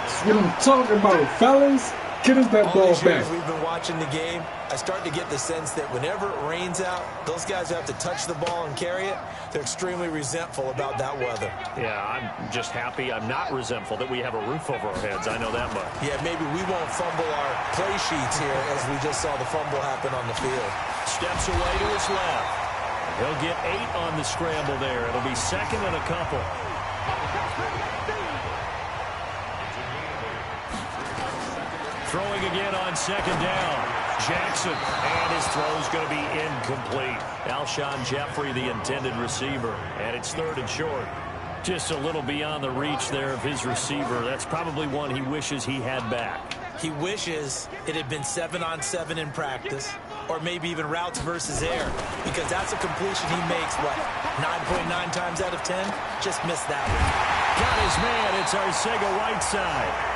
Speaker 1: That's what I'm talking about, fellas. Get us that ball back.
Speaker 5: We've been watching the game. I start to get the sense that whenever it rains out, those guys who have to touch the ball and carry it, they're extremely resentful about that weather.
Speaker 4: Yeah, I'm just happy. I'm not resentful that we have a roof over our heads. I know that much.
Speaker 5: Yeah, maybe we won't fumble our play sheets here as we just saw the fumble happen on the field.
Speaker 4: Steps away to his left. He'll get 8 on the scramble there. It'll be second and a couple. Throwing again on second down. Jackson, and his throw's going to be incomplete. Alshon Jeffrey, the intended receiver, and it's third and short. Just a little beyond the reach there of his receiver. That's probably one he wishes he had back.
Speaker 5: He wishes it had been 7-on-7 in practice, or maybe even routes versus air, because that's a completion he makes, 9.9 times out of 10? Just missed that one.
Speaker 4: Got his man. It's Arcega-Whiteside.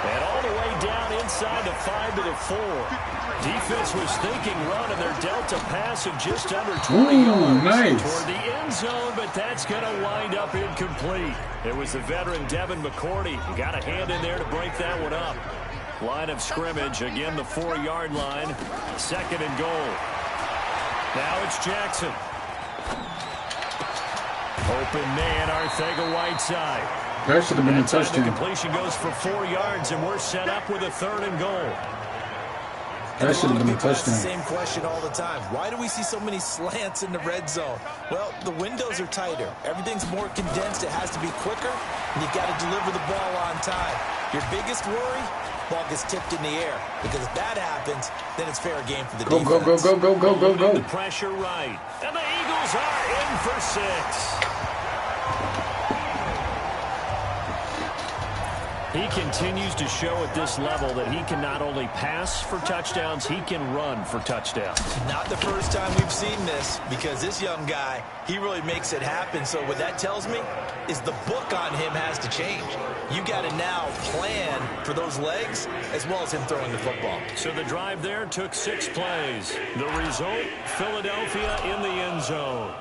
Speaker 4: And all the way down inside the 5 to the 4. Defense was thinking run, and they're dealt a pass of just under 20 yards
Speaker 1: nice.
Speaker 4: toward the end zone, but that's going to wind up incomplete. It was the veteran Devin McCourty who got a hand in there to break that one up. Line of scrimmage, again the 4-yard line, second and goal. Now it's Jackson. Open man, Arcega-Whiteside.
Speaker 1: That should have been a touchdown.
Speaker 4: The completion goes for 4 yards, and we're set up with a third and goal.
Speaker 1: That should have been a touchdown.
Speaker 5: Ask the same question all the time. Why do we see so many slants in the red zone? Well, the windows are tighter. Everything's more condensed. It has to be quicker, and you've got to deliver the ball on time. Your biggest worry, ball gets tipped in the air. Because if that happens, then it's fair game for the defense.
Speaker 4: Go. The pressure right. And the Eagles are in for 6. He continues to show at this level that he can not only pass for touchdowns, he can run for touchdowns.
Speaker 5: Not the first time we've seen this, because this young guy, he really makes it happen. So what that tells me is the book on him has to change. You got to now plan for those legs as well as him throwing the football.
Speaker 4: So the drive there took 6 plays. The result, Philadelphia in the end zone.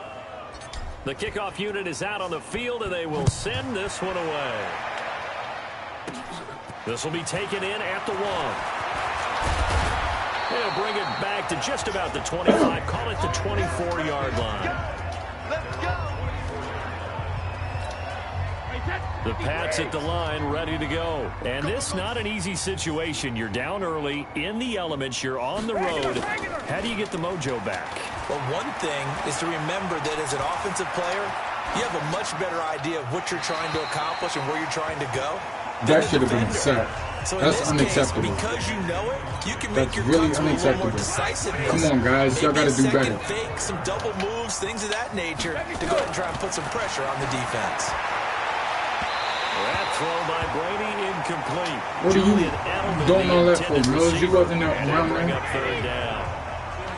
Speaker 4: The kickoff unit is out on the field, and they will send this one away. This will be taken in at the 1. They'll bring it back to just about the 25. Call it the 24-yard line. The Pats at the line, ready to go. And this not an easy situation. You're down early, in the elements, you're on the road. How do you get the mojo back?
Speaker 5: Well, one thing is to remember that as an offensive player, you have a much better idea of what you're trying to accomplish and where you're trying to go.
Speaker 1: That should have been a sack.
Speaker 5: So
Speaker 1: that's unacceptable.
Speaker 5: Case, because you know it, you can
Speaker 1: that's
Speaker 5: make your
Speaker 1: really
Speaker 5: cuts a little more decisiveness.
Speaker 1: Come on, guys. Y'all got to do better.
Speaker 5: Fake, some double moves, things of that nature to go ahead and try and put some pressure on the defense.
Speaker 4: That throw by Brady incomplete.
Speaker 1: What are you doing all that for, Mills? You wasn't around there.
Speaker 4: Third down.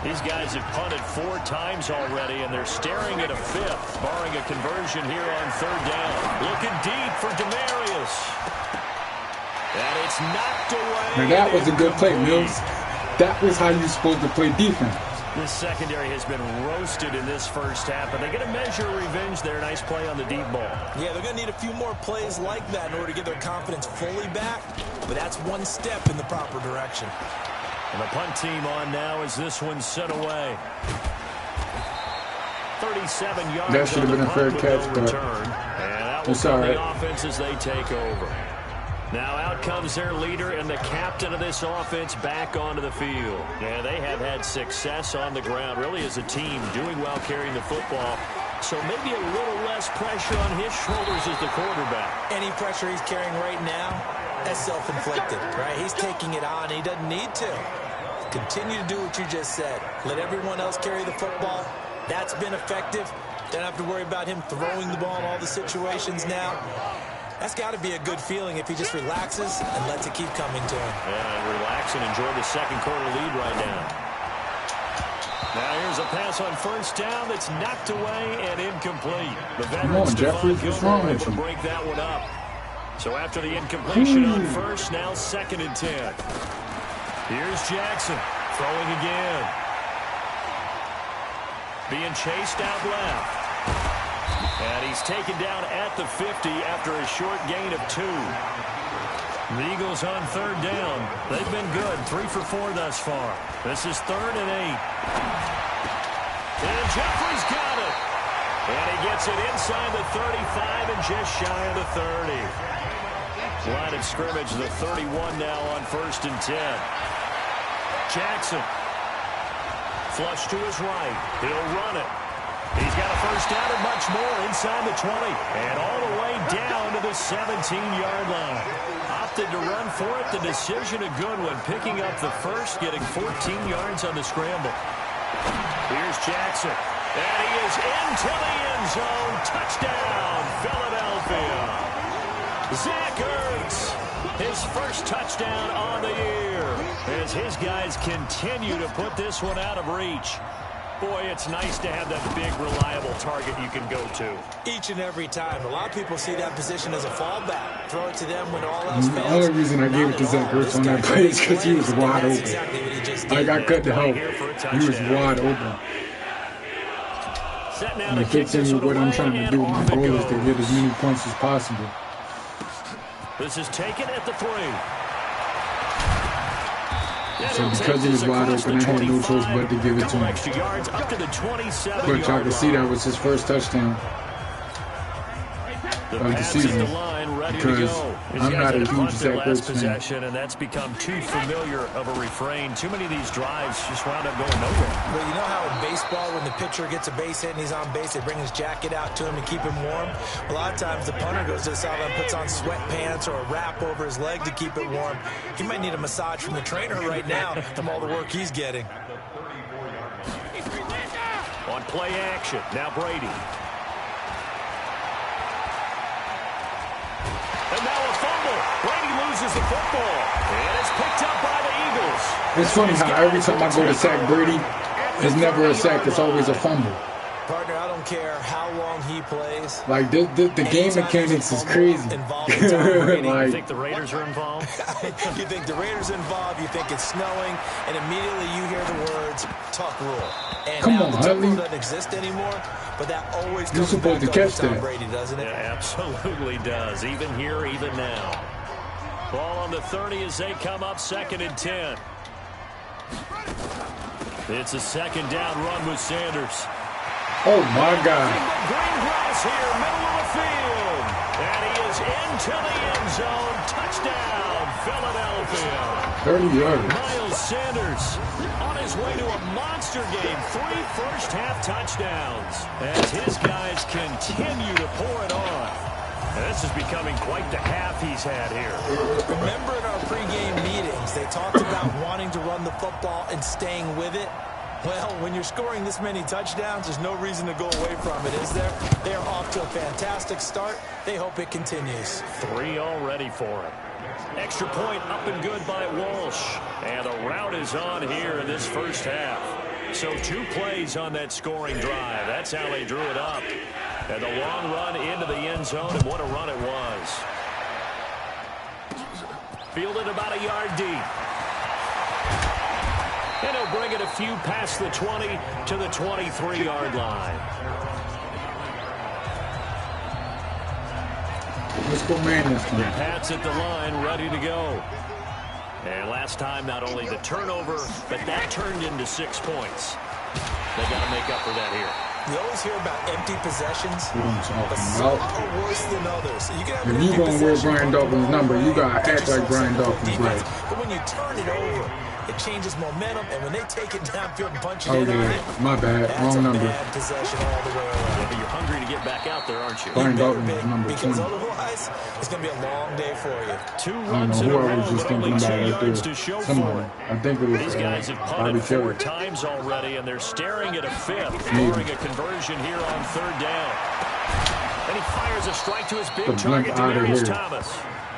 Speaker 4: These guys have punted 4 times already, and they're staring at a 5th, barring a conversion here on 3rd down. Looking deep for Demarius. And it's knocked away.
Speaker 1: Now that was a good play, Mills. That was how you're supposed to play defense.
Speaker 4: This secondary has been roasted in this first half, but they're going to measure revenge there. Nice play on the deep ball.
Speaker 5: Yeah, they're going to need a few more plays like that in order to get their confidence fully back, but that's one step in the proper direction.
Speaker 4: And the punt team on now as this one set away. 37 yards.
Speaker 1: That should have been a fair catch, but
Speaker 4: it's all right. The offense as they take over. Now out comes their leader and the captain of this offense back onto the field. Yeah, they have had success on the ground, really as a team, doing well carrying the football. So maybe a little less pressure on his shoulders as the quarterback.
Speaker 5: Any pressure he's carrying right now, that's self-inflicted, right? He's taking it on. He doesn't need to. Continue to do what you just said. Let everyone else carry the football. That's been effective. Don't have to worry about him throwing the ball in all the situations now. That's got to be a good feeling if he just relaxes and lets it keep coming to him.
Speaker 4: Yeah, relax and enjoy the second quarter lead right now. Now here's a pass on 1st down that's knocked away and incomplete. The veteran
Speaker 1: Jeffrey, what's wrong with you?
Speaker 4: Break that one up. So after the incompletion on 1st, now 2nd and 10. Here's Jackson throwing again. Being chased out left. And he's taken down at the 50 after a short gain of 2. The Eagles on 3rd down. They've been good. 3 for 4 thus far. This is 3rd and 8. And Jeffrey's got it. And he gets it inside the 35 and just shy of the 30. Line of scrimmage, the 31 now on 1st and 10. Jackson. Flush to his right. He'll run it. He's got a 1st down and much more inside the 20. And all the way down to the 17-yard line. Opted to run for it. The decision a good one. Picking up the 1st, getting 14 yards on the scramble. Here's Jackson. And he is into the end zone. Touchdown, Philadelphia. Zach Ertz, his 1st touchdown on the year. As his guys continue to put this one out of reach. Boy, it's nice to have that big, reliable target you can go to.
Speaker 5: Each and every time. A lot of people see that position as a fallback. Throw it to them when all else fails.
Speaker 1: The only reason I gave it to Zach Ertz on that play is because he was wide open. Like, I couldn't help. He was wide open. And it fits in with what I'm trying to do. My goal is to get as many points as possible.
Speaker 4: This is taken at the 3.
Speaker 1: So because he was wide open, I had no choice but to give it to him. But y'all can see that was his 1st touchdown of the season. Because I'm not a huge Zach
Speaker 4: last
Speaker 1: Ertz fan.
Speaker 4: possession, and that's become too familiar of a refrain. Too many of these drives just wound up going nowhere.
Speaker 5: Well, you know how in baseball, when the pitcher gets a base hit and he's on base, they bring his jacket out to him to keep him warm? A lot of times the punter goes to the sideline and puts on sweatpants or a wrap over his leg to keep it warm. He might need a massage from the trainer right now from all the work he's getting.
Speaker 4: On play action, now Brady. And now a fumble. Brady loses the football. And it's picked up by the Eagles.
Speaker 1: It's funny how every time I go to sack Brady, it's never a sack. It's always a fumble.
Speaker 5: Partner, I don't care how long he plays.
Speaker 1: Like, the game mechanics is crazy.
Speaker 4: Like, you think the Raiders are involved?
Speaker 5: You think the Raiders are involved, you think it's snowing, and immediately you hear the words, tuck rule. And
Speaker 1: come
Speaker 5: now
Speaker 1: on,
Speaker 5: the tuck rule
Speaker 1: Huntley.
Speaker 5: doesn't exist anymore, but that always
Speaker 1: You're
Speaker 5: comes
Speaker 1: supposed to
Speaker 5: back up
Speaker 1: catch
Speaker 5: to Tom
Speaker 1: that.
Speaker 5: Brady, doesn't it?
Speaker 4: Yeah, absolutely does. Even here, even now. Ball on the 30 as they come up 2nd and 10. It's a 2nd down run with Sanders.
Speaker 1: Oh, my God.
Speaker 4: Green grass here, middle of the field. And he is into the end zone. Touchdown, Philadelphia.
Speaker 1: 30 yards.
Speaker 4: Miles Sanders on his way to a monster game. 3 first-half touchdowns as his guys continue to pour it on. And this is becoming quite the half he's had here.
Speaker 5: Remember in our pregame meetings, they talked about wanting to run the football and staying with it? Well, when you're scoring this many touchdowns, there's no reason to go away from it, is there? They are off to a fantastic start. They hope it continues.
Speaker 4: 3 already for him. Extra point up and good by Walsh. And the route is on here in this first half. So 2 plays on that scoring drive. That's how they drew it up. And the long run into the end zone, and what a run it was. Fielded about a yard deep. And he'll bring it a few past the 20 to the 23-yard line.
Speaker 1: Let's go man this time.
Speaker 4: Pat's at the line, ready to go. And last time, not only the turnover, but that turned into 6 points. They got to make up for that here.
Speaker 5: You always hear about empty possessions,
Speaker 1: What I'm
Speaker 5: but
Speaker 1: talking
Speaker 5: some
Speaker 1: about.
Speaker 5: are worse than others. You can have
Speaker 1: If
Speaker 5: an
Speaker 1: you
Speaker 5: empty
Speaker 1: gonna wear
Speaker 5: possession,
Speaker 1: Brian Dawkins' number, you gotta
Speaker 5: get
Speaker 1: act like
Speaker 5: yourself
Speaker 1: Brian
Speaker 5: some
Speaker 1: Dawkins,
Speaker 5: defense.
Speaker 1: right?
Speaker 5: But when you turn it over, it changes momentum, and when they take it downfield and punch it
Speaker 1: Oh,
Speaker 5: in on
Speaker 1: yeah.
Speaker 5: it,
Speaker 1: My bad.
Speaker 5: that's
Speaker 1: Wrong
Speaker 5: a
Speaker 1: number.
Speaker 5: bad possession all the way around.
Speaker 4: Yeah, but you're hungry to get back out there, aren't you?
Speaker 1: Brian
Speaker 5: Better
Speaker 1: Dawkins
Speaker 5: be,
Speaker 1: is number
Speaker 5: because
Speaker 1: 20.
Speaker 5: otherwise, it's going to be a long day for you.
Speaker 4: 2
Speaker 1: I don't
Speaker 4: runs
Speaker 1: know
Speaker 4: in
Speaker 1: who
Speaker 4: a
Speaker 1: I
Speaker 4: row,
Speaker 1: was just
Speaker 4: but only
Speaker 1: thinking
Speaker 4: 2
Speaker 1: about right
Speaker 4: yards
Speaker 1: there.
Speaker 4: to show
Speaker 1: Somebody.
Speaker 4: for it.
Speaker 1: I think it was
Speaker 4: These guys have
Speaker 1: Bobby
Speaker 4: punted 4
Speaker 1: Terry.
Speaker 4: times already, and they're staring at a 5th,
Speaker 1: Maybe.
Speaker 4: scoring a conversion here on 3rd down. And he fires a strike to his big
Speaker 1: The blimp
Speaker 4: target,
Speaker 1: outta
Speaker 4: Demaryius
Speaker 1: here.
Speaker 4: Thomas.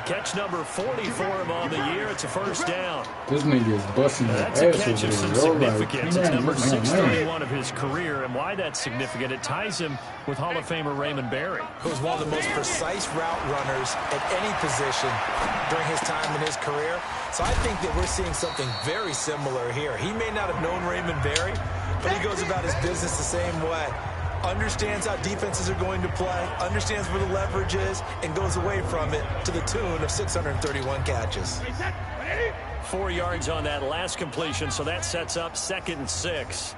Speaker 4: Catch number 40 for him on the year. It's a 1st down.
Speaker 1: This nigga is busting his
Speaker 4: That's a
Speaker 1: ass
Speaker 4: catch
Speaker 1: over
Speaker 4: of some
Speaker 1: there. Yo, like,
Speaker 4: significance.
Speaker 1: man,
Speaker 4: It's number
Speaker 1: man,
Speaker 4: 631 of his career, and why that's significant, it ties him with Hall of Famer Raymond Berry.
Speaker 5: Who was one of the most precise route runners at any position during his time in his career. So I think that we're seeing something very similar here. He may not have known Raymond Berry, but he goes about his business the same way. Understands how defenses are going to play, understands where the leverage is, and goes away from it to the tune of 631 catches.
Speaker 4: 4 yards on that last completion, so that sets up 2nd and 6.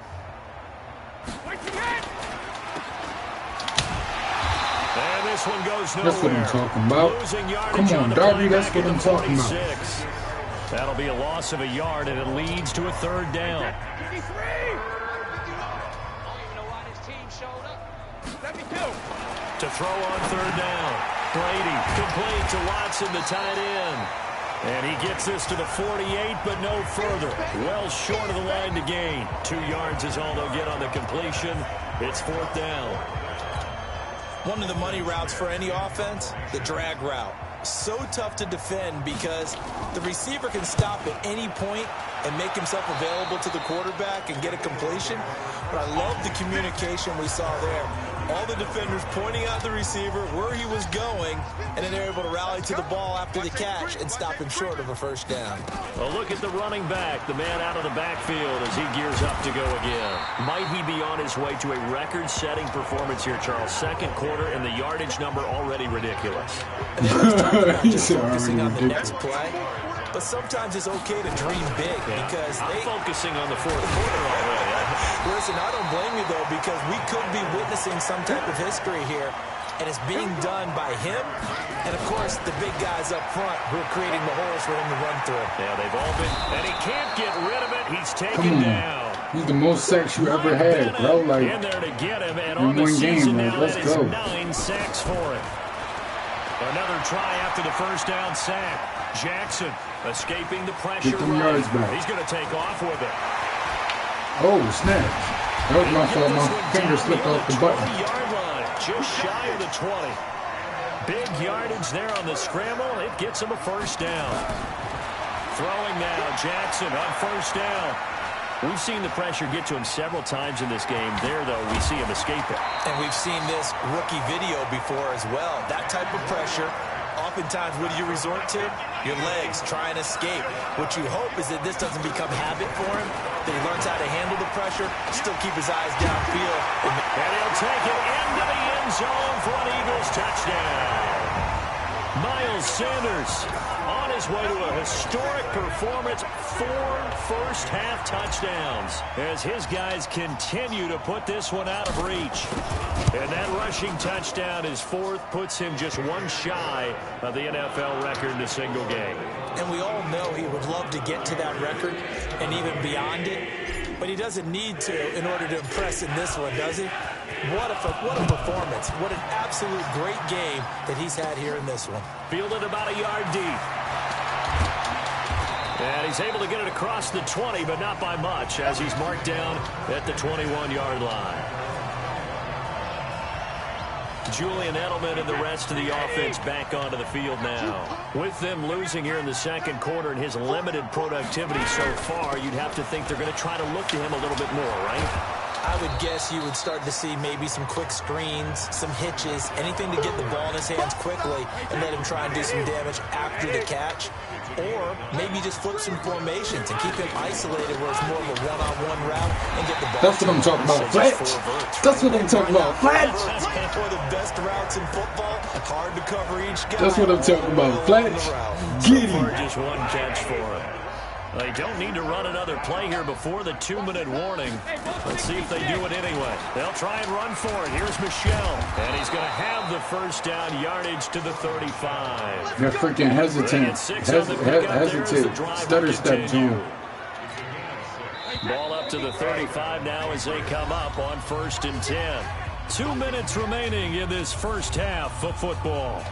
Speaker 4: And this one goes nowhere.
Speaker 1: That's what I'm talking about.
Speaker 4: Losing yardage
Speaker 1: Come on,
Speaker 4: the
Speaker 1: Darby,
Speaker 4: play
Speaker 1: that's
Speaker 4: back
Speaker 1: what
Speaker 4: at
Speaker 1: I'm
Speaker 4: the
Speaker 1: talking about.
Speaker 4: 46. That'll be a loss of a yard, and it leads to a 3rd down. To throw on 3rd down. Brady complete to Watson, the tight end. And he gets this to the 48, but no further. Well short of the line to gain. 2 yards is all they'll get on the completion. It's 4th down.
Speaker 5: One of the money routes for any offense, the drag route. So tough to defend because the receiver can stop at any point and make himself available to the quarterback and get a completion. But I love the communication we saw there. All the defenders pointing out the receiver, where he was going, and then they're able to rally to the ball after the catch and stop him short of a 1st down.
Speaker 4: Well, look at the running back, the man out of the backfield as he gears up to go again. Might he be on his way to a record-setting performance here, Charles? 2nd quarter, and the yardage number already ridiculous.
Speaker 5: And they always talk about
Speaker 1: He
Speaker 5: just
Speaker 1: said
Speaker 5: focusing on the
Speaker 1: already
Speaker 5: next play, but sometimes it's okay to dream big because
Speaker 4: I'm
Speaker 5: they...
Speaker 4: focusing on the 4th quarter already.
Speaker 5: Listen, I don't blame you, though, because we could be witnessing some type of history here and it's being done by him and, of course, the big guys up front who are creating the holes for him to run through.
Speaker 4: Yeah, they've all been, and he can't get rid of it. He's taken down.
Speaker 1: He's the most sacks you ever had, bro. Like,
Speaker 4: in there to get him, and
Speaker 1: in
Speaker 4: on the
Speaker 1: one
Speaker 4: season
Speaker 1: game,
Speaker 4: now,
Speaker 1: let's
Speaker 4: that is
Speaker 1: go.
Speaker 4: 9 sacks for him. Another try after the first down sack. Jackson escaping the pressure.
Speaker 1: Get them yards back.
Speaker 4: He's going to take off with it.
Speaker 1: Oh, snap. That was my fault. My finger slipped off the button.
Speaker 4: 20-yard line, just shy of the 20. Big yardage there on the scramble. It gets him a first down. Throwing now, Jackson on first down. We've seen the pressure get to him several times in this game. There, though, we see him escape it.
Speaker 5: And we've seen this rookie video before as well. That type of pressure, oftentimes, what do you resort to? Your legs, try and escape. What you hope is that this doesn't become habit for him, that he learns how to handle the pressure, still keep his eyes downfield.
Speaker 4: And he'll take it into the end zone for an Eagles touchdown. Miles Sanders on his way to a historic performance, 4 first-half touchdowns as his guys continue to put this one out of reach. And that rushing touchdown, his 4th, puts him just 1 shy of the NFL record in a single game.
Speaker 5: And we all know he would love to get to that record and even beyond it, but he doesn't need to in order to impress in this one, does he? What a performance. What an absolute great game that he's had here in this one.
Speaker 4: Fielded about a yard deep. And he's able to get it across the 20, but not by much, as he's marked down at the 21-yard line. Julian Edelman and the rest of the offense back onto the field now. With them losing here in the second quarter and his limited productivity so far, you'd have to think they're going to try to look to him a little bit more, right?
Speaker 5: I would guess you would start to see maybe some quick screens, some hitches, anything to get the ball in his hands quickly and let him try and do some damage after the catch. Or maybe just flip some formations and keep him isolated where it's more of a one-on-one route and get the ball.
Speaker 1: That's what I'm talking about, Fletch. That's what I'm talking about, Fletch.
Speaker 5: That's one of the best routes in football. Hard to cover each guy.
Speaker 1: That's what I'm talking about, Fletch. Get him.
Speaker 4: Just 1 catch for him. They don't need to run another play here before the 2-minute warning. Let's see if they do it anyway. They'll try and run for it. Here's Michelle. And he's going to have the first down, yardage to the 35.
Speaker 1: They're freaking hesitant. Stutter step to him.
Speaker 4: Ball up to the 35 now as they come up on 1st and 10. 2 minutes remaining in this first half of football.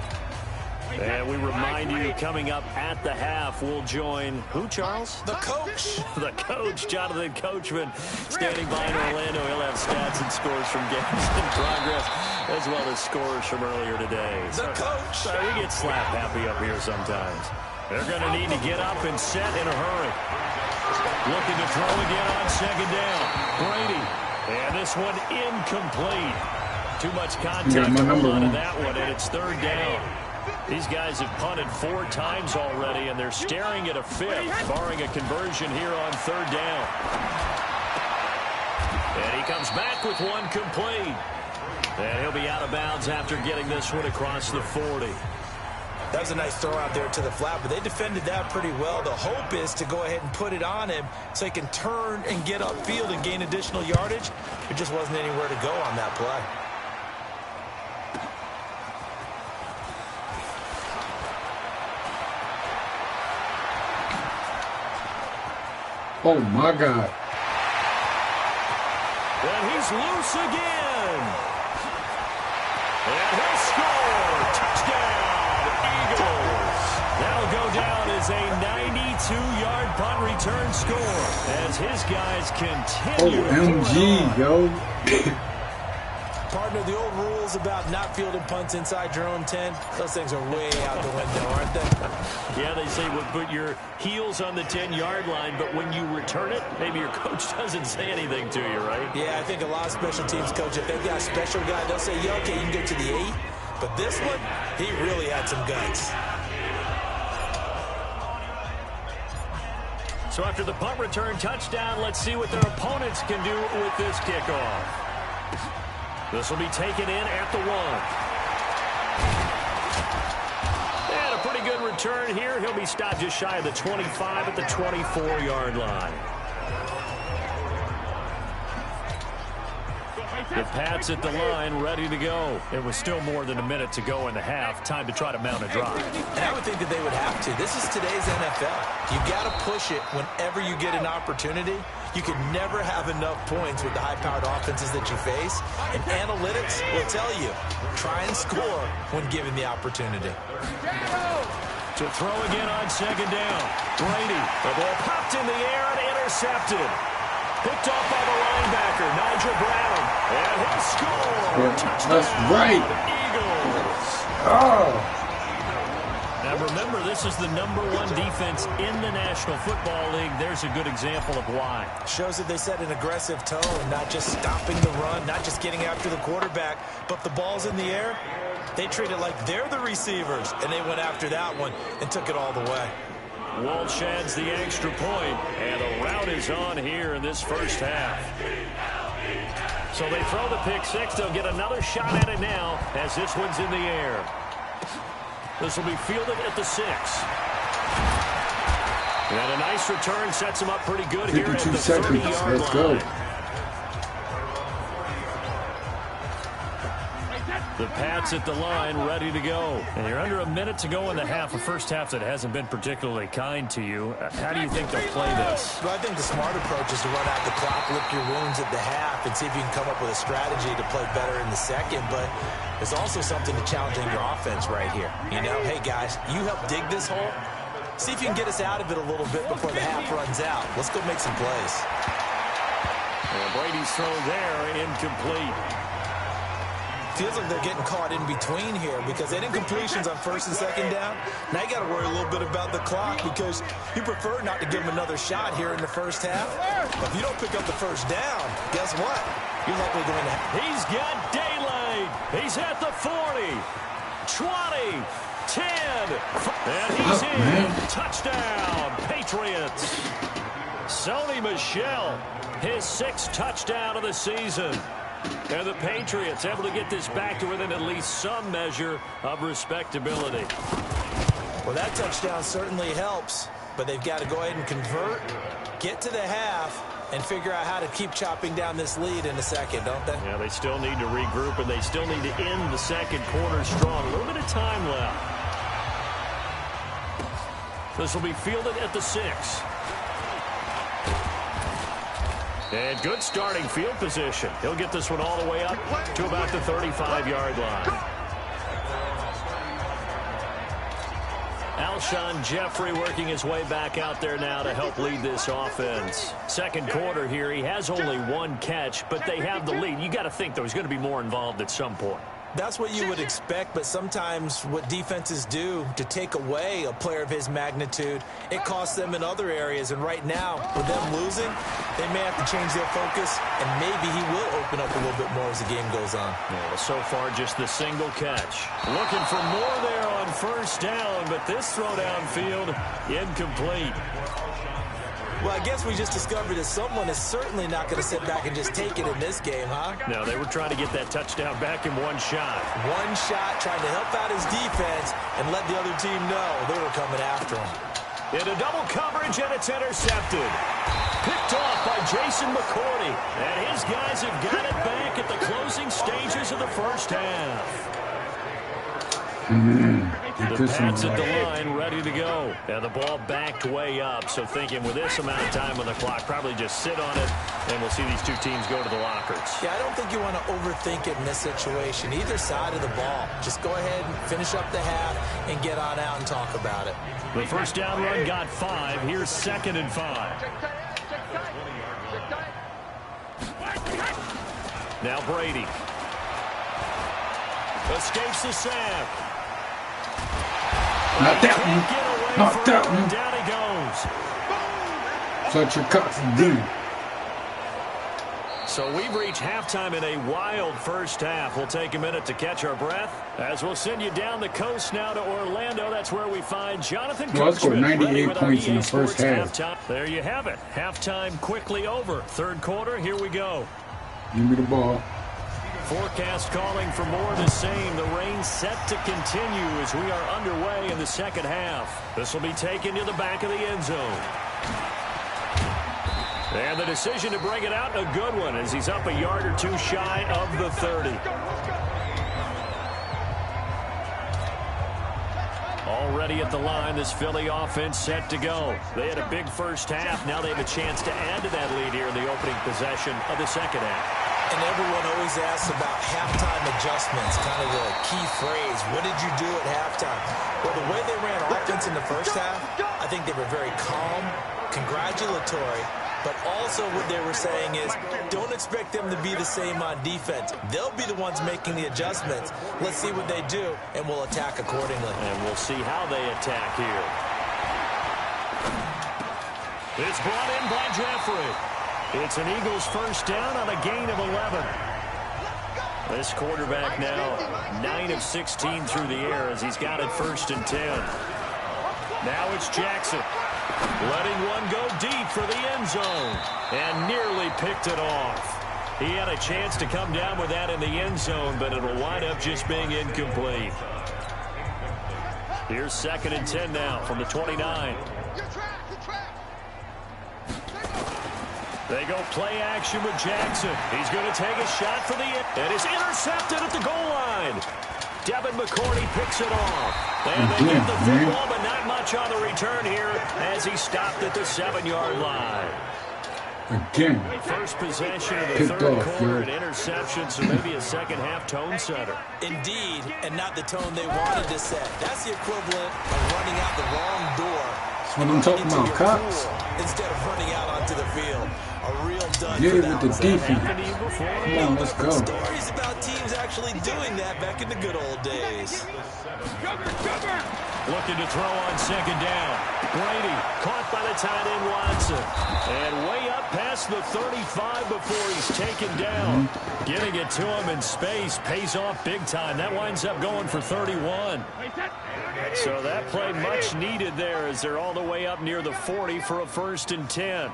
Speaker 4: And we remind you, coming up at the half, we'll join who, Charles?
Speaker 5: The coach.
Speaker 4: The coach, Jonathan Coachman, standing by in Orlando. He'll have stats and scores from games in progress, as well as scores from earlier today.
Speaker 5: The coach.
Speaker 4: Sorry, we get slap happy up here sometimes. They're going to need to get up and set in a hurry. Looking to throw again on 2nd down. Brady. And this one incomplete. Too much contact on that one, and it's 3rd down. These guys have punted 4 times already, and they're staring at a 5th, barring a conversion here on 3rd down. And he comes back with 1 complete. And he'll be out of bounds after getting this one across the 40.
Speaker 5: That was a nice throw out there to the flat, but they defended that pretty well. The hope is to go ahead and put it on him so he can turn and get upfield and gain additional yardage. There just wasn't anywhere to go on that play.
Speaker 1: Oh, my God.
Speaker 4: And he's loose again. And he'll score. Touchdown, Eagles. That'll go down as a 92-yard punt return score as his guys continue.
Speaker 1: OMG, yo.
Speaker 5: Partner, the old rules about not fielding punts inside your own 10, those things are way out the window, aren't they?
Speaker 4: Yeah, they say put your heels on the 10-yard line, but when you return it, maybe your coach doesn't say anything to you, right?
Speaker 5: Yeah, I think a lot of special teams coaches, if they've got a special guy, they'll say, yeah, okay, you can get to the 8. But this one, he really had some guts.
Speaker 4: So after the punt return touchdown, let's see what their opponents can do with this kickoff. This will be taken in at the 1. And a pretty good return here. He'll be stopped just shy of the 25 at the 24-yard line. The Pats at the line, ready to go. It was still more than a minute to go in the half. Time to try to mount a drive.
Speaker 5: And I would think that they would have to. This is today's NFL. You got to push it whenever you get an opportunity. You can never have enough points with the high-powered offenses that you face. And analytics will tell you, try and score when given the opportunity.
Speaker 4: To throw again on second down. Brady, the ball popped in the air and intercepted. Picked off by the linebacker, Nigel Brown. And he'll score. Touchdown.
Speaker 1: That's right.
Speaker 4: Eagles.
Speaker 1: Oh.
Speaker 4: Now remember, this is the #1 defense in the National Football League. There's a good example of why.
Speaker 5: Shows that they set an aggressive tone, not just stopping the run, not just getting after the quarterback, but if the ball's in the air, they treat it like they're the receivers, and they went after that one and took it all the way.
Speaker 4: Walsh adds the extra point, and the route is on here in this first half. So they throw the pick six. They'll get another shot at it now as this one's in the air. This will be fielded at the 6. And a nice return sets him up pretty good here at the 30-yard
Speaker 1: Let's
Speaker 4: line.
Speaker 1: go.
Speaker 4: The Pats at the line, ready to go. And you're under a minute to go in the half, a first half that hasn't been particularly kind to you. How do you think they'll play this?
Speaker 5: Well, I think the smart approach is to run out the clock, lick your wounds at the half, and see if you can come up with a strategy to play better in the second. But there's also something to challenging your offense right here. You know, hey, guys, you help dig this hole. See if you can get us out of it a little bit before the half runs out. Let's go make some plays.
Speaker 4: And Brady's throw there, incomplete.
Speaker 5: Feels like they're getting caught in between here because they didn't completions on first and second down. Now you got to worry a little bit about the clock because you prefer not to give them another shot here in the first half. But if you don't pick up the first down, guess what? You're likely going to have...
Speaker 4: He's got daylight. He's at the 40, 20, 10, and he's in. Touchdown, Patriots. Sony Michel, his 6th touchdown of the season. And the Patriots able to get this back to within at least some measure of respectability.
Speaker 5: Well, that touchdown certainly helps, but they've got to go ahead and convert, get to the half, and figure out how to keep chopping down this lead in the second, don't they?
Speaker 4: Yeah, they still need to regroup, and they still need to end the second quarter strong. A little bit of time left. This will be fielded at the 6. And good starting field position. He'll get this one all the way up to about the 35-yard line. Alshon Jeffrey working his way back out there now to help lead this offense. Second quarter here, he has only 1 catch, but they have the lead. You got to think, though, he's going to be more involved at some point.
Speaker 5: That's what you would expect, but sometimes what defenses do to take away a player of his magnitude, it costs them in other areas. And right now, with them losing, they may have to change their focus, and maybe he will open up a little bit more as the game goes on.
Speaker 4: Yeah, well, so far, just the single catch. Looking for more there on first down, but this throw downfield, incomplete.
Speaker 5: Well, I guess we just discovered that someone is certainly not going to sit back and just take it in this game, huh?
Speaker 4: No, they were trying to get that touchdown back in 1 shot.
Speaker 5: 1 shot, trying to help out his defense and let the other team know they were coming after him.
Speaker 4: Into double coverage, and it's intercepted. Picked off by Jason McCourty. And his guys have got it back at the closing stages of the first half. The Pats at the line, ready to go. And the ball backed way up. So thinking with this amount of time on the clock, probably just sit on it, and we'll see these two teams go to the lockers.
Speaker 5: Yeah, I don't think you want to overthink it in this situation. Either side of the ball. Just go ahead and finish up the half and get on out and talk about it.
Speaker 4: The first down run got 5. Here's 2nd and 5. Now Brady. Escapes the sack.
Speaker 1: Not that one. Not that one.
Speaker 4: Down he goes.
Speaker 1: Such a cuts deep.
Speaker 4: So we've reached halftime in a wild first half. We'll take a minute to catch our breath as we'll send you down the coast now to Orlando. That's where we find Jonathan Coachman.
Speaker 1: Well, I scored 98 points in the first half.
Speaker 4: Halftime. There you have it. Halftime quickly over. Third quarter, here we go.
Speaker 1: Give me the ball.
Speaker 4: Forecast calling for more of the same. The rain set to continue as we are underway in the second half. This will be taken to the back of the end zone. And the decision to bring it out, a good one, as he's up a yard or two shy of the 30. Already at the line, this Philly offense set to go. They had a big first half. Now they have a chance to add to that lead here in the opening possession of the second half.
Speaker 5: And everyone always asks about halftime adjustments, kind of the key phrase. What did you do at halftime? Well, the way they ran offense in the first half, I think they were very calm, congratulatory, but also what they were saying is don't expect them to be the same on defense. They'll be the ones making the adjustments. Let's see what they do, and we'll attack accordingly.
Speaker 4: And we'll see how they attack here. It's brought in by Jeffrey. It's an Eagles first down on a gain of 11. This quarterback now 9 of 16 through the air as he's got it 1st and 10. Now it's Jackson. Letting one go deep for the end zone. And nearly picked it off. He had a chance to come down with that in the end zone, but it'll wind up just being incomplete. Here's 2nd and 10 now from the 29. They go play action with Jackson. He's going to take a shot for the end. And it's intercepted at the goal line. Devin McCourty picks it off. And they get the football, but not much on the return here as he stopped at the 7-yard line.
Speaker 1: Again.
Speaker 4: First possession of the third quarter, an interception, so maybe a second-half tone setter.
Speaker 5: Indeed, and not the tone they wanted to set. That's the equivalent of running out the wrong door.
Speaker 1: That's what I'm talking about, cops.
Speaker 5: Instead of running out onto the field. A real dud
Speaker 1: yeah,
Speaker 5: for that
Speaker 1: with the defense. Come on, let's go.
Speaker 5: Stories about teams actually doing that back in the good old days.
Speaker 4: Looking to throw on 2nd down. Brady caught by the tight end Watson. And way up past the 35 before he's taken down. Getting it to him in space pays off big time. That winds up going for 31. So that play much needed there as they're all the way up near the 40 for a 1st and 10.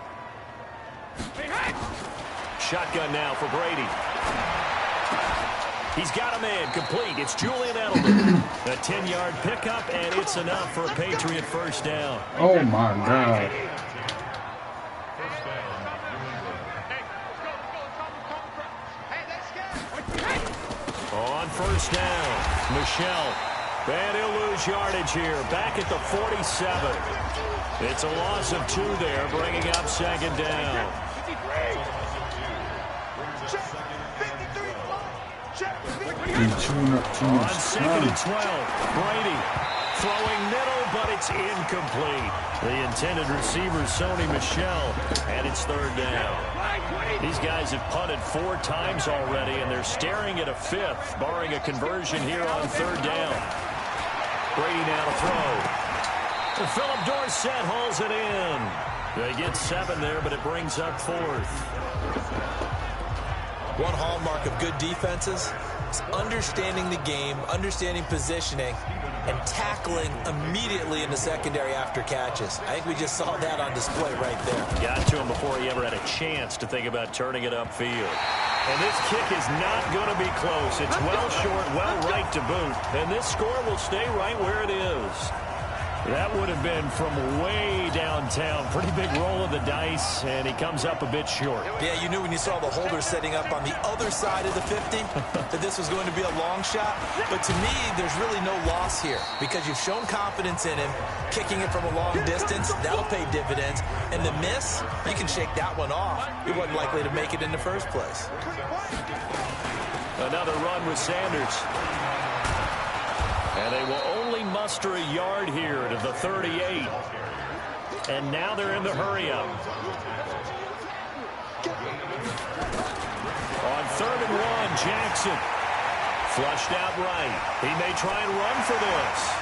Speaker 4: Shotgun now for Brady. He's got a man complete. It's Julian Edelman. A 10-yard pickup, and it's enough for a Patriot first down.
Speaker 1: Oh, my God.
Speaker 4: On 1st down, Michelle. And he'll lose yardage here. Back at the 47. It's a loss of 2 there, bringing up 2nd down. On 2nd and 12, Brady throwing middle, but it's incomplete. The intended receiver, Sony Michel, and it's 3rd down. These guys have punted 4 times already, and they're staring at a 5th, barring a conversion here on 3rd down. Brady now to throw. Philip Dorsett hauls it in. They get 7 there, but it brings up 4th.
Speaker 5: One hallmark of good defenses is understanding the game, understanding positioning, and tackling immediately in the secondary after catches. I think we just saw that on display right there.
Speaker 4: Got to him before he ever had a chance to think about turning it upfield. And this kick is not going to be close. It's well short, well right to boot. And this score will stay right where it is. That would have been from way downtown. Pretty big roll of the dice, and he comes up a bit short.
Speaker 5: Yeah, you knew when you saw the holder setting up on the other side of the 50 that this was going to be a long shot. But to me, there's really no loss here because you've shown confidence in him. Kicking it from a long distance, that'll pay dividends. And the miss, you can shake that one off. He wasn't likely to make it in the first place.
Speaker 4: Another run with Sanders. And they will only muster a yard here to the 38. And now they're in the hurry-up. On 3rd and 1, Jackson. Flushed out right. He may try and run for this.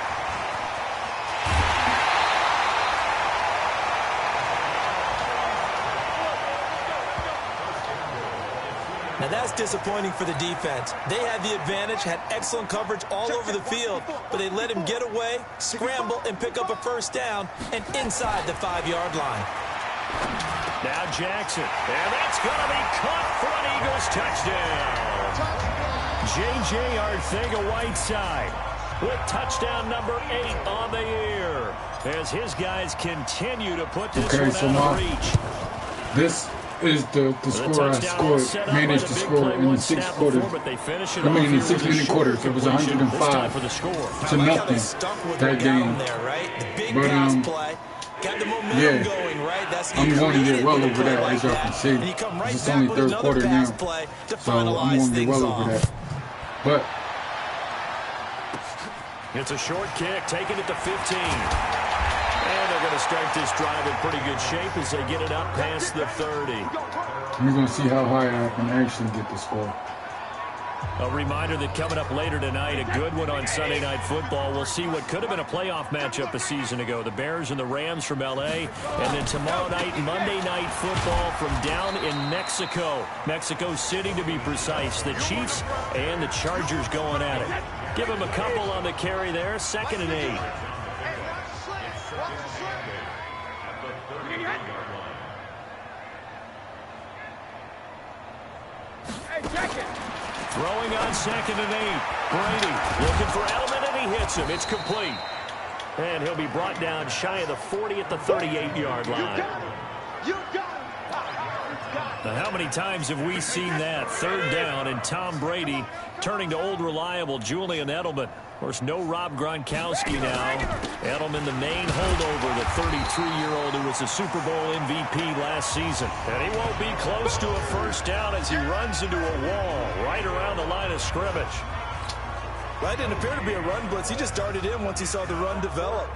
Speaker 5: Now that's disappointing for the defense. They had the advantage, had excellent coverage all over the field, but they let him get away, scramble, and pick up a 1st down, and inside the 5-yard line.
Speaker 4: Now Jackson, and that's going to be caught for an Eagles touchdown. J.J. Arcega-Whiteside with touchdown number 8 on the year as his guys continue to put this one out of reach.
Speaker 1: This is the score I scored, managed to score in the 6 quarters. I mean, in the 6-minute quarters. It was 105 to nothing that game. But, yeah, I'm going to get well over that, as y'all can see. It's only 3rd quarter now, so I'm going to get well over that. But
Speaker 4: it's a short kick, taking it to 15. And they're going to start this drive in pretty good shape as they get it up past the 30.
Speaker 1: We're going to see how high I can actually get the score.
Speaker 4: A reminder that coming up later tonight, a good one on Sunday Night Football. We'll see what could have been a playoff matchup a season ago. The Bears and the Rams from L.A. And then tomorrow night, Monday Night Football from down in Mexico. Mexico City, to be precise. The Chiefs and the Chargers going at it. Give them a couple on the carry there. 2nd and 8. Throwing on 2nd and 8. Brady looking for Edelman, and he hits him. It's complete. And he'll be brought down shy of the 40 at the 38-yard line. Now, how many times have we seen that? 3rd down, and Tom Brady turning to old reliable Julian Edelman. Of course, no Rob Gronkowski now. Edelman, the main holdover, the 33-year-old who was a Super Bowl MVP last season. And he won't be close to a 1st down as he runs into a wall right around the line of scrimmage.
Speaker 5: That didn't appear to be a run blitz. He just darted in once he saw the run develop.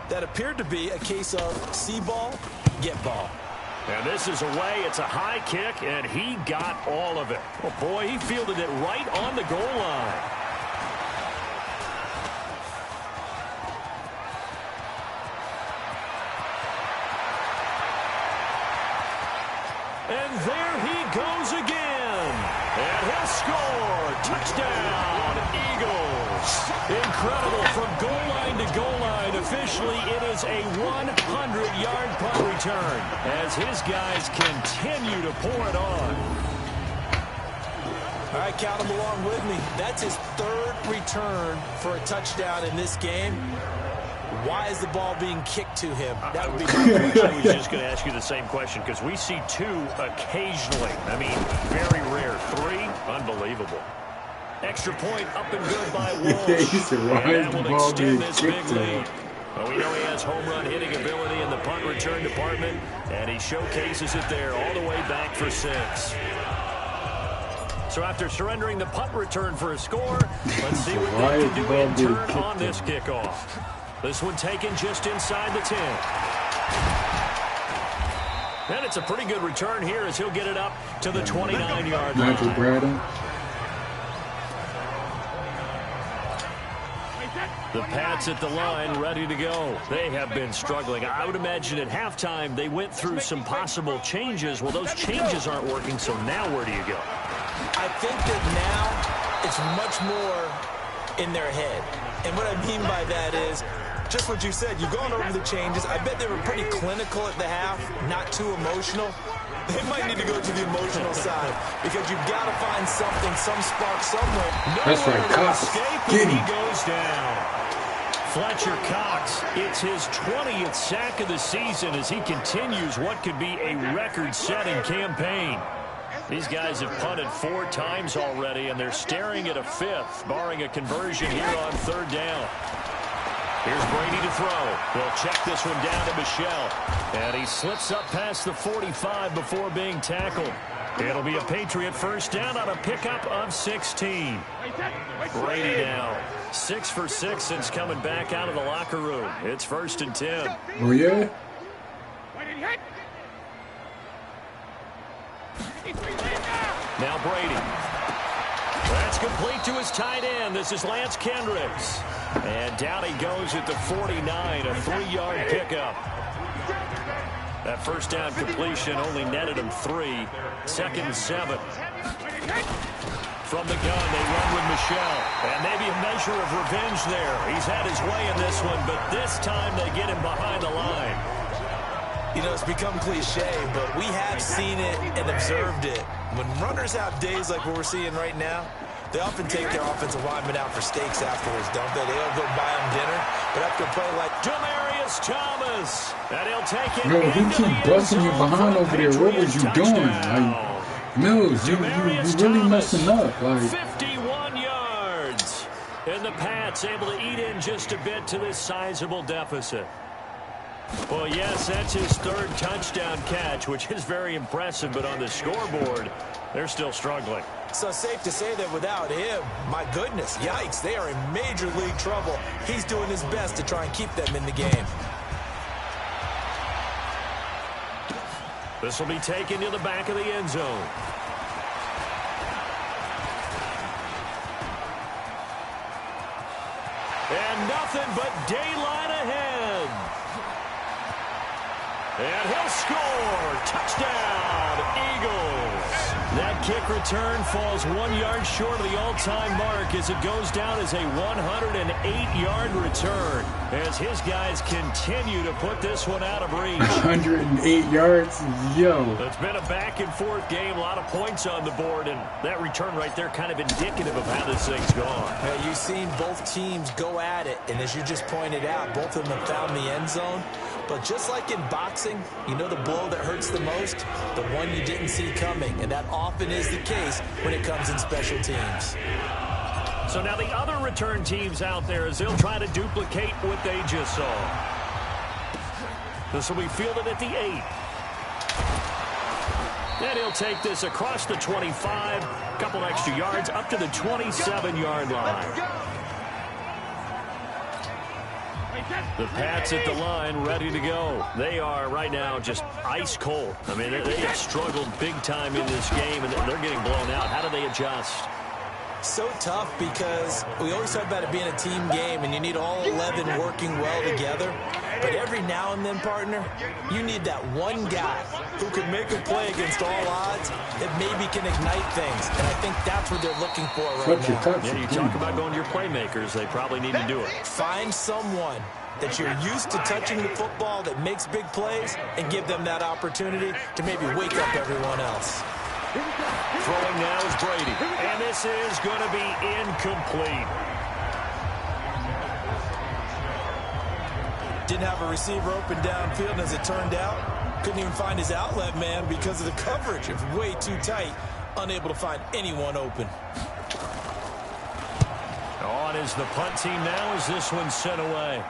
Speaker 5: That appeared to be a case of see ball, get ball.
Speaker 4: And this is away. It's a high kick, and he got all of it. Oh, boy, he fielded it right on the goal line. And there he goes again. And he'll score. Touchdown, Eagles. Incredible. From goal line to goal line. Officially, it is a 100-yard punt return as his guys continue to pour it on.
Speaker 5: All right, count him along with me. That's his 3rd return for a touchdown in this game. Why is the ball being kicked to him? That would be my question.
Speaker 4: I was just going to ask you the same question because we see 2 occasionally. I mean, very rare. 3, unbelievable. Extra point up and good by Walsh. And that will extend this big lead. Well, we know he has home run hitting ability in the punt return department, and he showcases it there all the way back for 6. So after surrendering the punt return for a score, let's see what they can do in turn on this kickoff. This one taken just inside the 10. And it's a pretty good return here as he'll get it up to the 29-yard line. The Pats at the line, ready to go. They have been struggling. I would imagine at halftime they went through some possible changes. Well, those changes aren't working, so now where do you go?
Speaker 5: I think that now it's much more in their head. And what I mean by that is just what you said. You've gone over the changes. I bet they were pretty clinical at the half, not too emotional. They might need to go to the emotional side because you've got to find something, some spark somewhere.
Speaker 1: That's right, Cox.
Speaker 4: He goes down. Fletcher Cox, it's his 20th sack of the season as he continues what could be a record-setting campaign. These guys have punted 4 times already, and they're staring at a 5th, barring a conversion here on 3rd down. Here's Brady to throw. They'll check this one down to Michelle. And he slips up past the 45 before being tackled. It'll be a Patriot 1st down on a pickup of 16. Brady now 6 for 6 since coming back out of the locker room. It's 1st and 10.
Speaker 1: Oh, yeah?
Speaker 4: Now Brady. That's complete to his tight end. This is Lance Kendricks. And down he goes at the 49, a 3-yard pickup. That 1st down completion only netted him 3. 2nd and 7. From the gun, they run with Michelle. And maybe a measure of revenge there. He's had his way in this one, but this time they get him behind the line.
Speaker 5: You know, it's become cliche, but we have seen it and observed it. When runners have days like what we're seeing right now, they often take their offensive linemen out for steaks afterwards, don't they? They don't go buy them dinner, but after a play like
Speaker 4: Demarius Michaels Thomas. And he'll take it.
Speaker 1: Yo, he keep busting you behind over there. What was you doing? Like, Mills, you really messing up. Like,
Speaker 4: 51 yards. And the Pats able to eat in just a bit to this sizable deficit. Well, yes, that's his third touchdown catch, which is very impressive. But on the scoreboard, they're still struggling.
Speaker 5: So safe to say that without him, my goodness, yikes, they are in major league trouble. He's doing his best to try and keep them in the game.
Speaker 4: This will be taken to the back of the end zone. And nothing but daylight ahead. And he'll score. Touchdown, Eagles. That kick return falls 1 yard short of the all-time mark as it goes down as a 108-yard return as his guys continue to put this one out of reach.
Speaker 1: 108 yards? Yo.
Speaker 4: It's been a back-and-forth game, a lot of points on the board, and that return right there kind of indicative of how this thing's gone.
Speaker 5: Hey, you've seen both teams go at it, and as you just pointed out, both of them have found the end zone. But just like in boxing, you know the blow that hurts the most? The one you didn't see coming, and that often is the case when it comes in special teams.
Speaker 4: So now the other return teams out there as they'll try to duplicate what they just saw. This will be fielded at the 8. And he'll take this across the 25, a couple extra yards up to the 27-yard line. The Pats at the line, ready to go. They are right now just ice cold. I mean, they have struggled big time in this game, and they're getting blown out. How do they adjust?
Speaker 5: So tough because we always talk about it being a team game, and you need all 11 working well together. But every now and then, partner, you need that one guy who can make a play against all odds that maybe can ignite things. And I think that's what they're looking for right now.
Speaker 4: Yeah, you talk about going to your playmakers. They probably need to do it.
Speaker 5: Find someone that you're used to touching the football that makes big plays and give them that opportunity to maybe wake up everyone else.
Speaker 4: Throwing now is Brady. And this is going to be incomplete.
Speaker 5: Didn't have a receiver open downfield, and as it turned out, couldn't even find his outlet man because of the coverage. It was way too tight, unable to find anyone open.
Speaker 4: On is the punt team now as this one's sent away.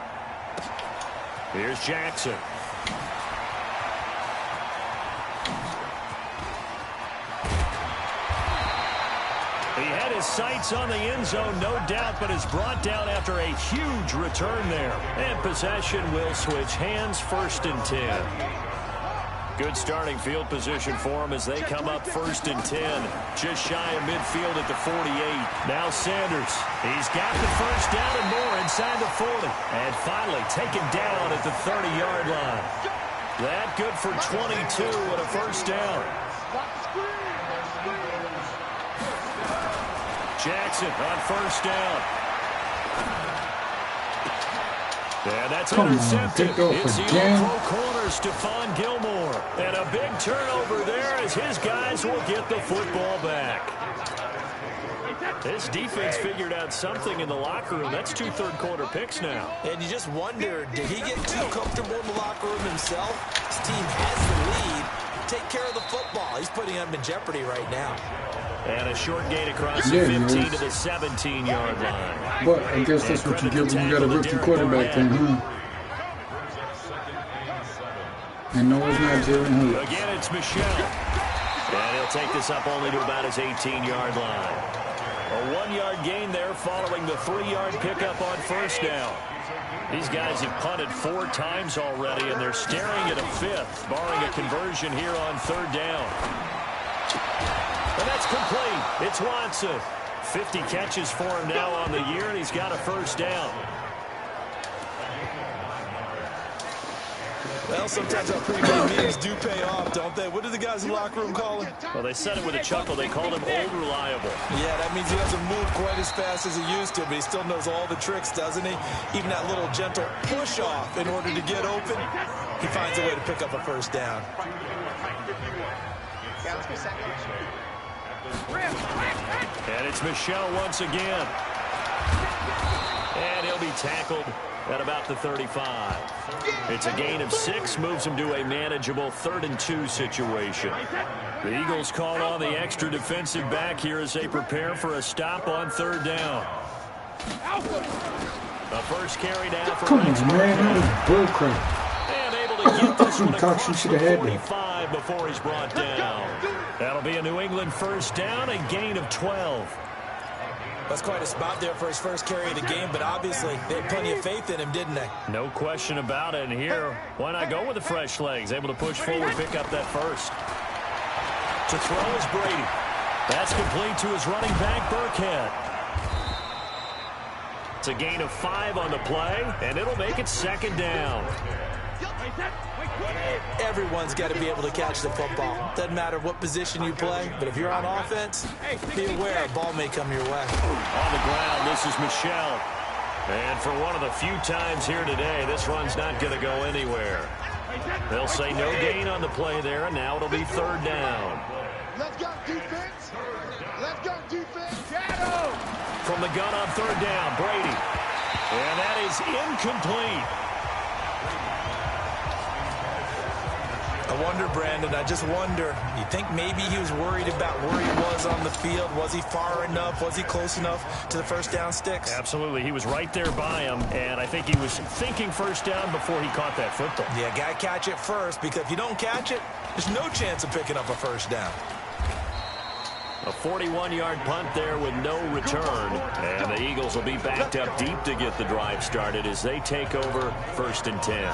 Speaker 4: Here's Jackson. He had his sights on the end zone, no doubt, but is brought down after a huge return there. And possession will switch hands, 1st and 10. Good starting field position for them as they come up 1st and 10. Just shy of midfield at the 48. Now Sanders. He's got the first down and more inside the 40. And finally taken down at the 30-yard line. That good for 22 and a first down. Jackson on first down. And that's intercepted. It's the all-pro corner, Stephon Gilmore. And a big turnover there as his guys will get the football back. This defense figured out something in the locker room. That's 2 third-quarter picks now.
Speaker 5: And you just wonder, did he get too comfortable in the locker room himself? His team has the lead. Take care of the football. He's putting them in jeopardy right now.
Speaker 4: And a short gain across the 15 to the 17-yard line.
Speaker 1: But I guess that's what you get when you got a rookie quarterback then, huh? And no, it's not Jalen Hurts.
Speaker 4: Again, it's Michel. And he'll take this up only to about his 18-yard line. A 1-yard gain there following the 3-yard pickup on first down. These guys have punted 4 times already, and they're staring at a 5th, barring a conversion here on 3rd down. And that's complete. It's Watson. 50 catches for him now on the year, and he's got a first down.
Speaker 5: Well, sometimes our pregame meetings do pay off, don't they? What do the guys in the locker room call him?
Speaker 4: Well, they said it with a chuckle. They called him old reliable.
Speaker 5: Yeah, that means he doesn't move quite as fast as he used to, but he still knows all the tricks, doesn't he? Even that little gentle push-off in order to get open, he finds a way to pick up a first down.
Speaker 4: And it's Michel once again. And he'll be tackled at about the 35. It's a gain of 6, moves him to a manageable 3rd and 2 situation. The Eagles call on the extra defensive back here as they prepare for a stop on 3rd down. The first carry down for
Speaker 1: Come on, man. That was bullcrap.
Speaker 4: And able to get this one
Speaker 1: Cox, you
Speaker 4: across
Speaker 1: should
Speaker 4: the
Speaker 1: have had that.
Speaker 4: 45 before he's brought down. That'll be a New England first down, a gain of 12.
Speaker 5: That's quite a spot there for his first carry of the game, but obviously they had plenty of faith in him, didn't they?
Speaker 4: No question about it. And here, why not go with the fresh legs? Able to push forward, pick up that first. To throw is Brady. That's complete to his running back, Burkhead. It's a gain of 5 on the play, and it'll make it 2nd down.
Speaker 5: Everyone's got to be able to catch the football. Doesn't matter what position you play, but if you're on offense, be aware a ball may come your way.
Speaker 4: On the ground, this is Michel. And for one of the few times here today, this run's not going to go anywhere. They'll say no gain on the play there, and now it'll be 3rd down.
Speaker 6: Let's go, defense. Let's go, defense.
Speaker 4: From the gun on 3rd down, Brady. And that is incomplete.
Speaker 5: I wonder, Brandon, I just wonder, you think maybe he was worried about where he was on the field? Was he far enough? Was he close enough to the first down sticks?
Speaker 4: Absolutely. He was right there by him, and I think he was thinking first down before he caught that football.
Speaker 5: Yeah, got to catch it first, because if you don't catch it, there's no chance of picking up a first down.
Speaker 4: A 41-yard punt there with no return, and the Eagles will be backed up deep to get the drive started as they take over 1st and 10.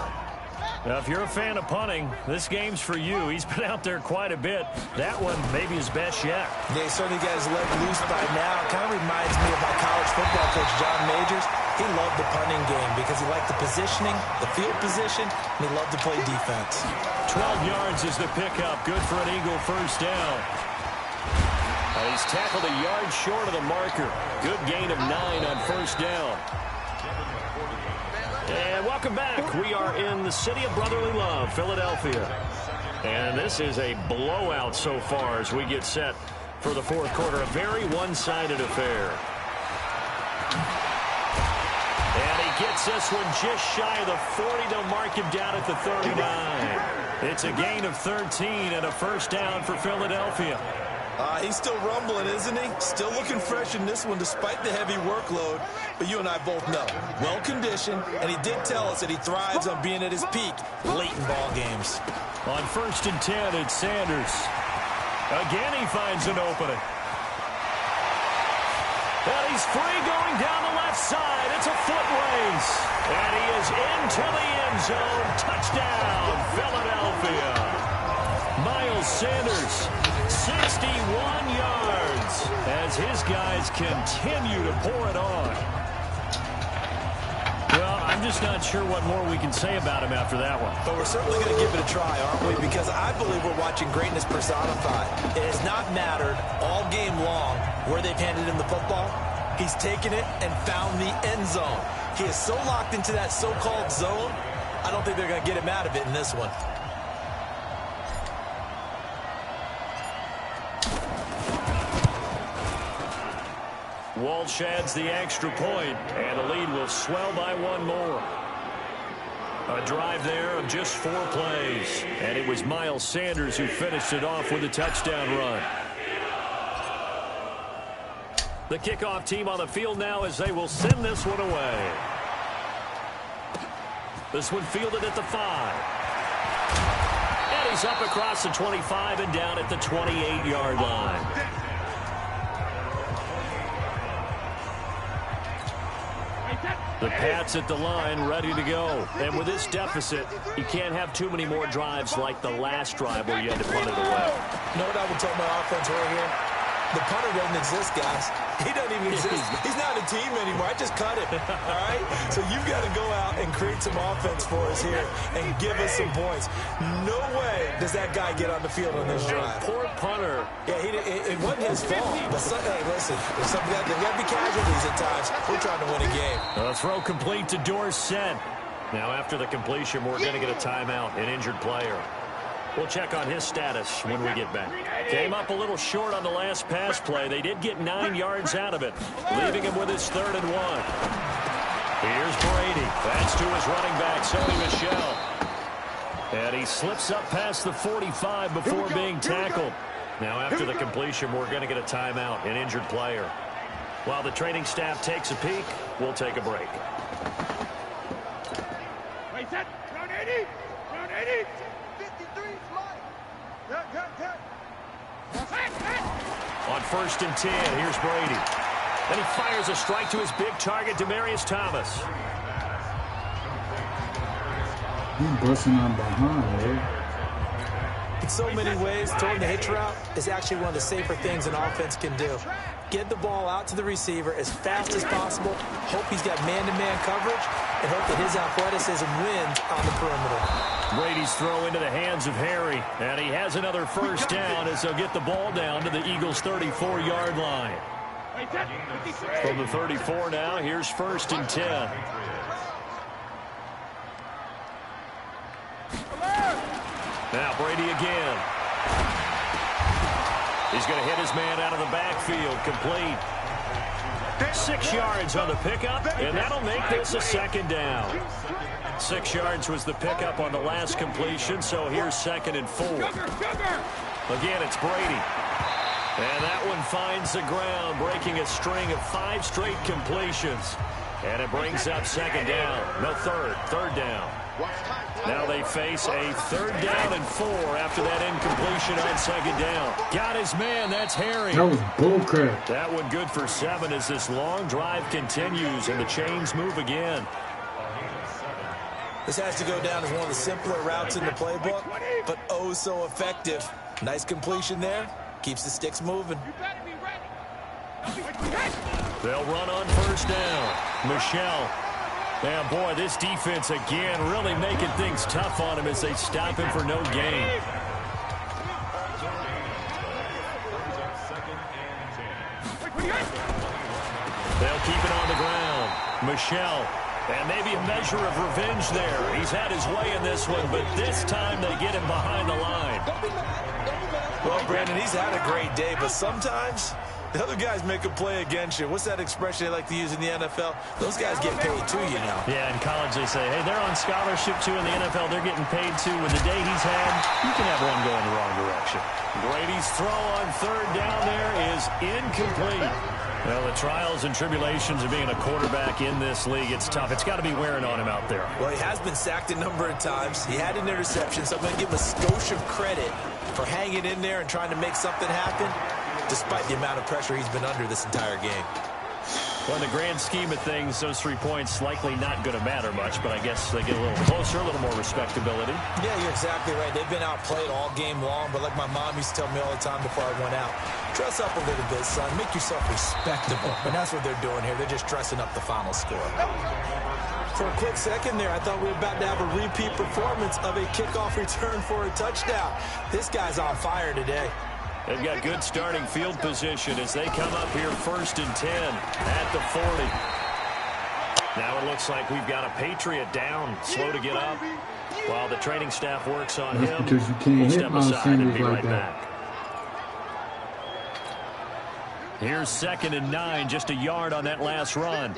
Speaker 4: Now, if you're a fan of punting, this game's for you. He's been out there quite a bit. That one maybe his best yet.
Speaker 5: Yeah, he certainly got his leg loose by now. Kind of reminds me of my college football coach, John Majors. He loved the punting game because he liked the positioning, the field position, and he loved to play defense.
Speaker 4: 12 yards is the pickup. Good for an Eagle first down. He's tackled a yard short of the marker. Good gain of 9 on first down. And welcome back. We are in the city of brotherly love, Philadelphia. And this is a blowout so far as we get set for the 4th quarter. A very one-sided affair. And he gets this one just shy of the 40. They'll mark him down at the 39. It's a gain of 13 and a first down for Philadelphia.
Speaker 5: He's still rumbling, isn't he? Still looking fresh in this one despite the heavy workload. But you and I both know, well-conditioned, and he did tell us that he thrives on being at his peak late in ball games.
Speaker 4: On 1st and 10, it's Sanders. Again, he finds an opening. And he's free going down the left side. It's a foot race. And he is into the end zone. Touchdown, Philadelphia. Miles Sanders, 61 yards as his guys continue to pour it on. Well, I'm just not sure what more we can say about him after that one.
Speaker 5: But we're certainly going to give it a try, aren't we? Because I believe we're watching greatness personified. It has not mattered all game long where they've handed him the football. He's taken it and found the end zone. He is so locked into that so-called zone, I don't think they're going to get him out of it in this one.
Speaker 4: Walsh adds the extra point, and the lead will swell by 1 more. A drive there of just 4 plays, and it was Miles Sanders who finished it off with a touchdown run. The kickoff team on the field now as they will send this one away. This one fielded at the 5. And he's up across the 25 and down at the 28-yard line. The Pats at the line, ready to go. And with this deficit, you can't have too many more drives like the last drive where you had to punt it away.
Speaker 5: You know what I would tell my offense right here? The punter doesn't exist, guys. He doesn't even exist. He's not a team anymore. I just cut it, all right? So you've got to go out and create some offense for us here and give us some points. No way does that guy get on the field on this drive.
Speaker 4: Poor punter.
Speaker 5: Yeah, it wasn't his fault. But hey, listen, there's got to be casualties at times. We're trying to win a game.
Speaker 4: A throw complete to Dorsett. Now, after the completion, we're going to get a timeout, an injured player. We'll check on his status when we get back. Came up a little short on the last pass play. They did get 9 yards out of it, leaving him with his 3rd and 1. Here's Brady. That's to his running back, Sony Michel. And he slips up past the 45 before being tackled. Now, after the completion, we're going to get a timeout, an injured player. While the training staff takes a peek, we'll take a break.
Speaker 6: Wait, set. Round 80. Round 80. 53, slide. Cut.
Speaker 4: On 1st and 10, here's Brady. Then he fires a strike to his big target, Demaryius Thomas.
Speaker 1: He's busting on behind, right?
Speaker 5: In so many ways, throwing the hitch route is actually one of the safer things an offense can do. Get the ball out to the receiver as fast as possible, hope he's got man-to-man coverage, and hope that his athleticism wins on the perimeter.
Speaker 4: Brady's throw into the hands of Harry, and he has another first down as they'll get the ball down to the Eagles' 34-yard line. From the 34 now, here's 1st and 10. Now Brady again. He's going to hit his man out of the backfield, complete. 6 yards on the pickup, and that'll make this a 2nd down. 6 yards was the pickup on the last completion, so here's 2nd and 4. Again, it's Brady. And that one finds the ground, breaking a string of 5 straight completions. And it brings up 2nd down. No, third down. Now they face a 3rd down and 4 after that incompletion on 2nd down. Got his man, that's Harry.
Speaker 1: That was bullcrap.
Speaker 4: That one good for 7 as this long drive continues and the chains move again.
Speaker 5: This has to go down as one of the simpler routes in the playbook, but oh so effective. Nice completion there. Keeps the sticks moving.
Speaker 4: They'll run on 1st down. Michel. And boy, this defense again really making things tough on him as they stop him for no gain. They'll keep it on the ground. Michel. And maybe a measure of revenge there. He's had his way in this one, but this time they get him behind the line.
Speaker 5: Well, Brandon, he's had a great day, but sometimes the other guys make a play against you. What's that expression they like to use in the NFL? Those guys get paid too, you know.
Speaker 4: Yeah, in college they say, hey, they're on scholarship too. In the NFL, they're getting paid too. With the day he's had, you can have one going the wrong direction. Brady's throw on 3rd down there is incomplete. Well, the trials and tribulations of being a quarterback in this league, it's tough. It's got to be wearing on him out there.
Speaker 5: Well, he has been sacked a number of times. He had an interception, so I'm going to give him a skosh of credit for hanging in there and trying to make something happen, despite the amount of pressure he's been under this entire game.
Speaker 4: Well, in the grand scheme of things, those 3 points likely not going to matter much, but I guess they get a little closer, a little more respectability.
Speaker 5: Yeah, you're exactly right. They've been outplayed all game long, but like my mom used to tell me all the time before I went out, dress up a little bit, son. Make yourself respectable. And that's what they're doing here. They're just dressing up the final score. For a quick second there, I thought we were about to have a repeat performance of a kickoff return for a touchdown. This guy's on fire today.
Speaker 4: They've got good starting field position as they come up here 1st and 10 at the 40. Now it looks like we've got a Patriot down, slow to get up. While the training staff works on him,
Speaker 1: because you can't hit
Speaker 4: step
Speaker 1: my
Speaker 4: aside and be
Speaker 1: like
Speaker 4: right
Speaker 1: that.
Speaker 4: back. Here's 2nd and 9, just a yard on that last run.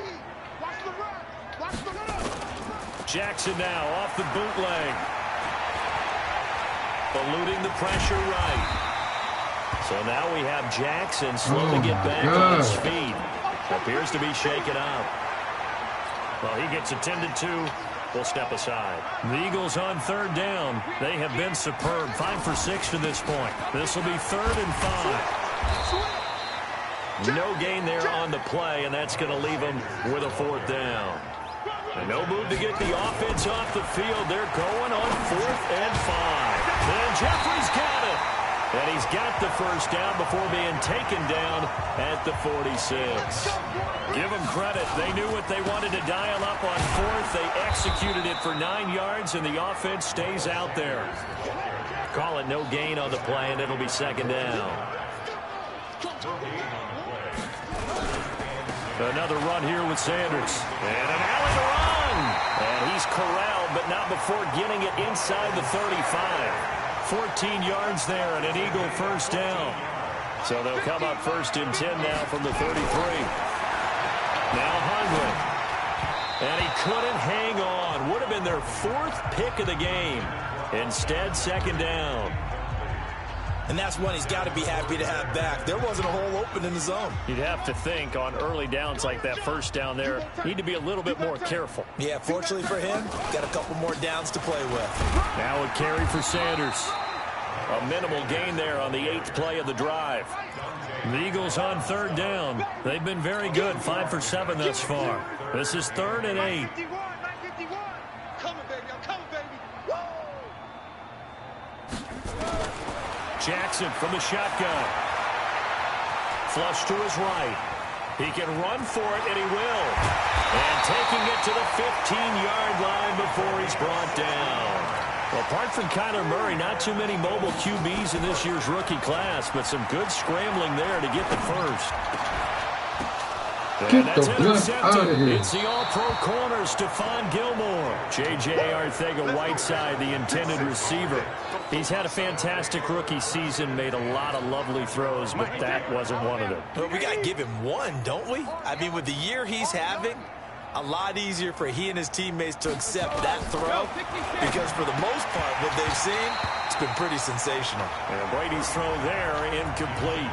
Speaker 4: Jackson now off the bootleg. Eluding the pressure right. So now we have Jackson slow to get back on his feet. Appears to be shaken up. Well, he gets attended to. We'll step aside. The Eagles on 3rd down. They have been superb. 5 for 6 to this point. This will be 3rd and 5. No gain there on the play, and that's going to leave them with a 4th down. And no move to get the offense off the field. They're going on 4th and 5. And Jeffrey's got it. And he's got the first down before being taken down at the 46. Give them credit. They knew what they wanted to dial up on 4th. They executed it for 9 yards, and the offense stays out there. Call it no gain on the play, and it'll be 2nd down. Another run here with Sanders. And an alley to run. And he's corralled, but not before getting it inside the 35. 14 yards there and an Eagle first down. So they'll come up 1st and 10 now from the 33. Now Hundley. And he couldn't hang on. Would have been their 4th pick of the game. Instead, second down.
Speaker 5: And that's one he's got to be happy to have back. There wasn't a hole open in the zone.
Speaker 4: You'd have to think on early downs like that first down there, need to be a little bit more careful.
Speaker 5: Yeah, fortunately for him, got a couple more downs to play with.
Speaker 4: Now a carry for Sanders. A minimal gain there on the 8th play of the drive. The Eagles on third down. They've been very good, 5 for 7 thus far. This is 3rd and 8. Jackson from the shotgun. Flush to his right. He can run for it, and he will. And taking it to the 15-yard line before he's brought down. Well, apart from Kyler Murray, not too many mobile QBs in this year's rookie class, but some good scrambling there to get the first. And that's intercepted. It's the all-pro corner, Stephon Gilmore. J.J. Arcega-Whiteside, the intended receiver. He's had a fantastic rookie season, made a lot of lovely throws, but that wasn't one of them.
Speaker 5: Well, we got to give him one, don't we? I mean, with the year he's having, a lot easier for he and his teammates to accept that throw, because for the most part, what they've seen, it's been pretty sensational.
Speaker 4: And Brady's throw there, incomplete.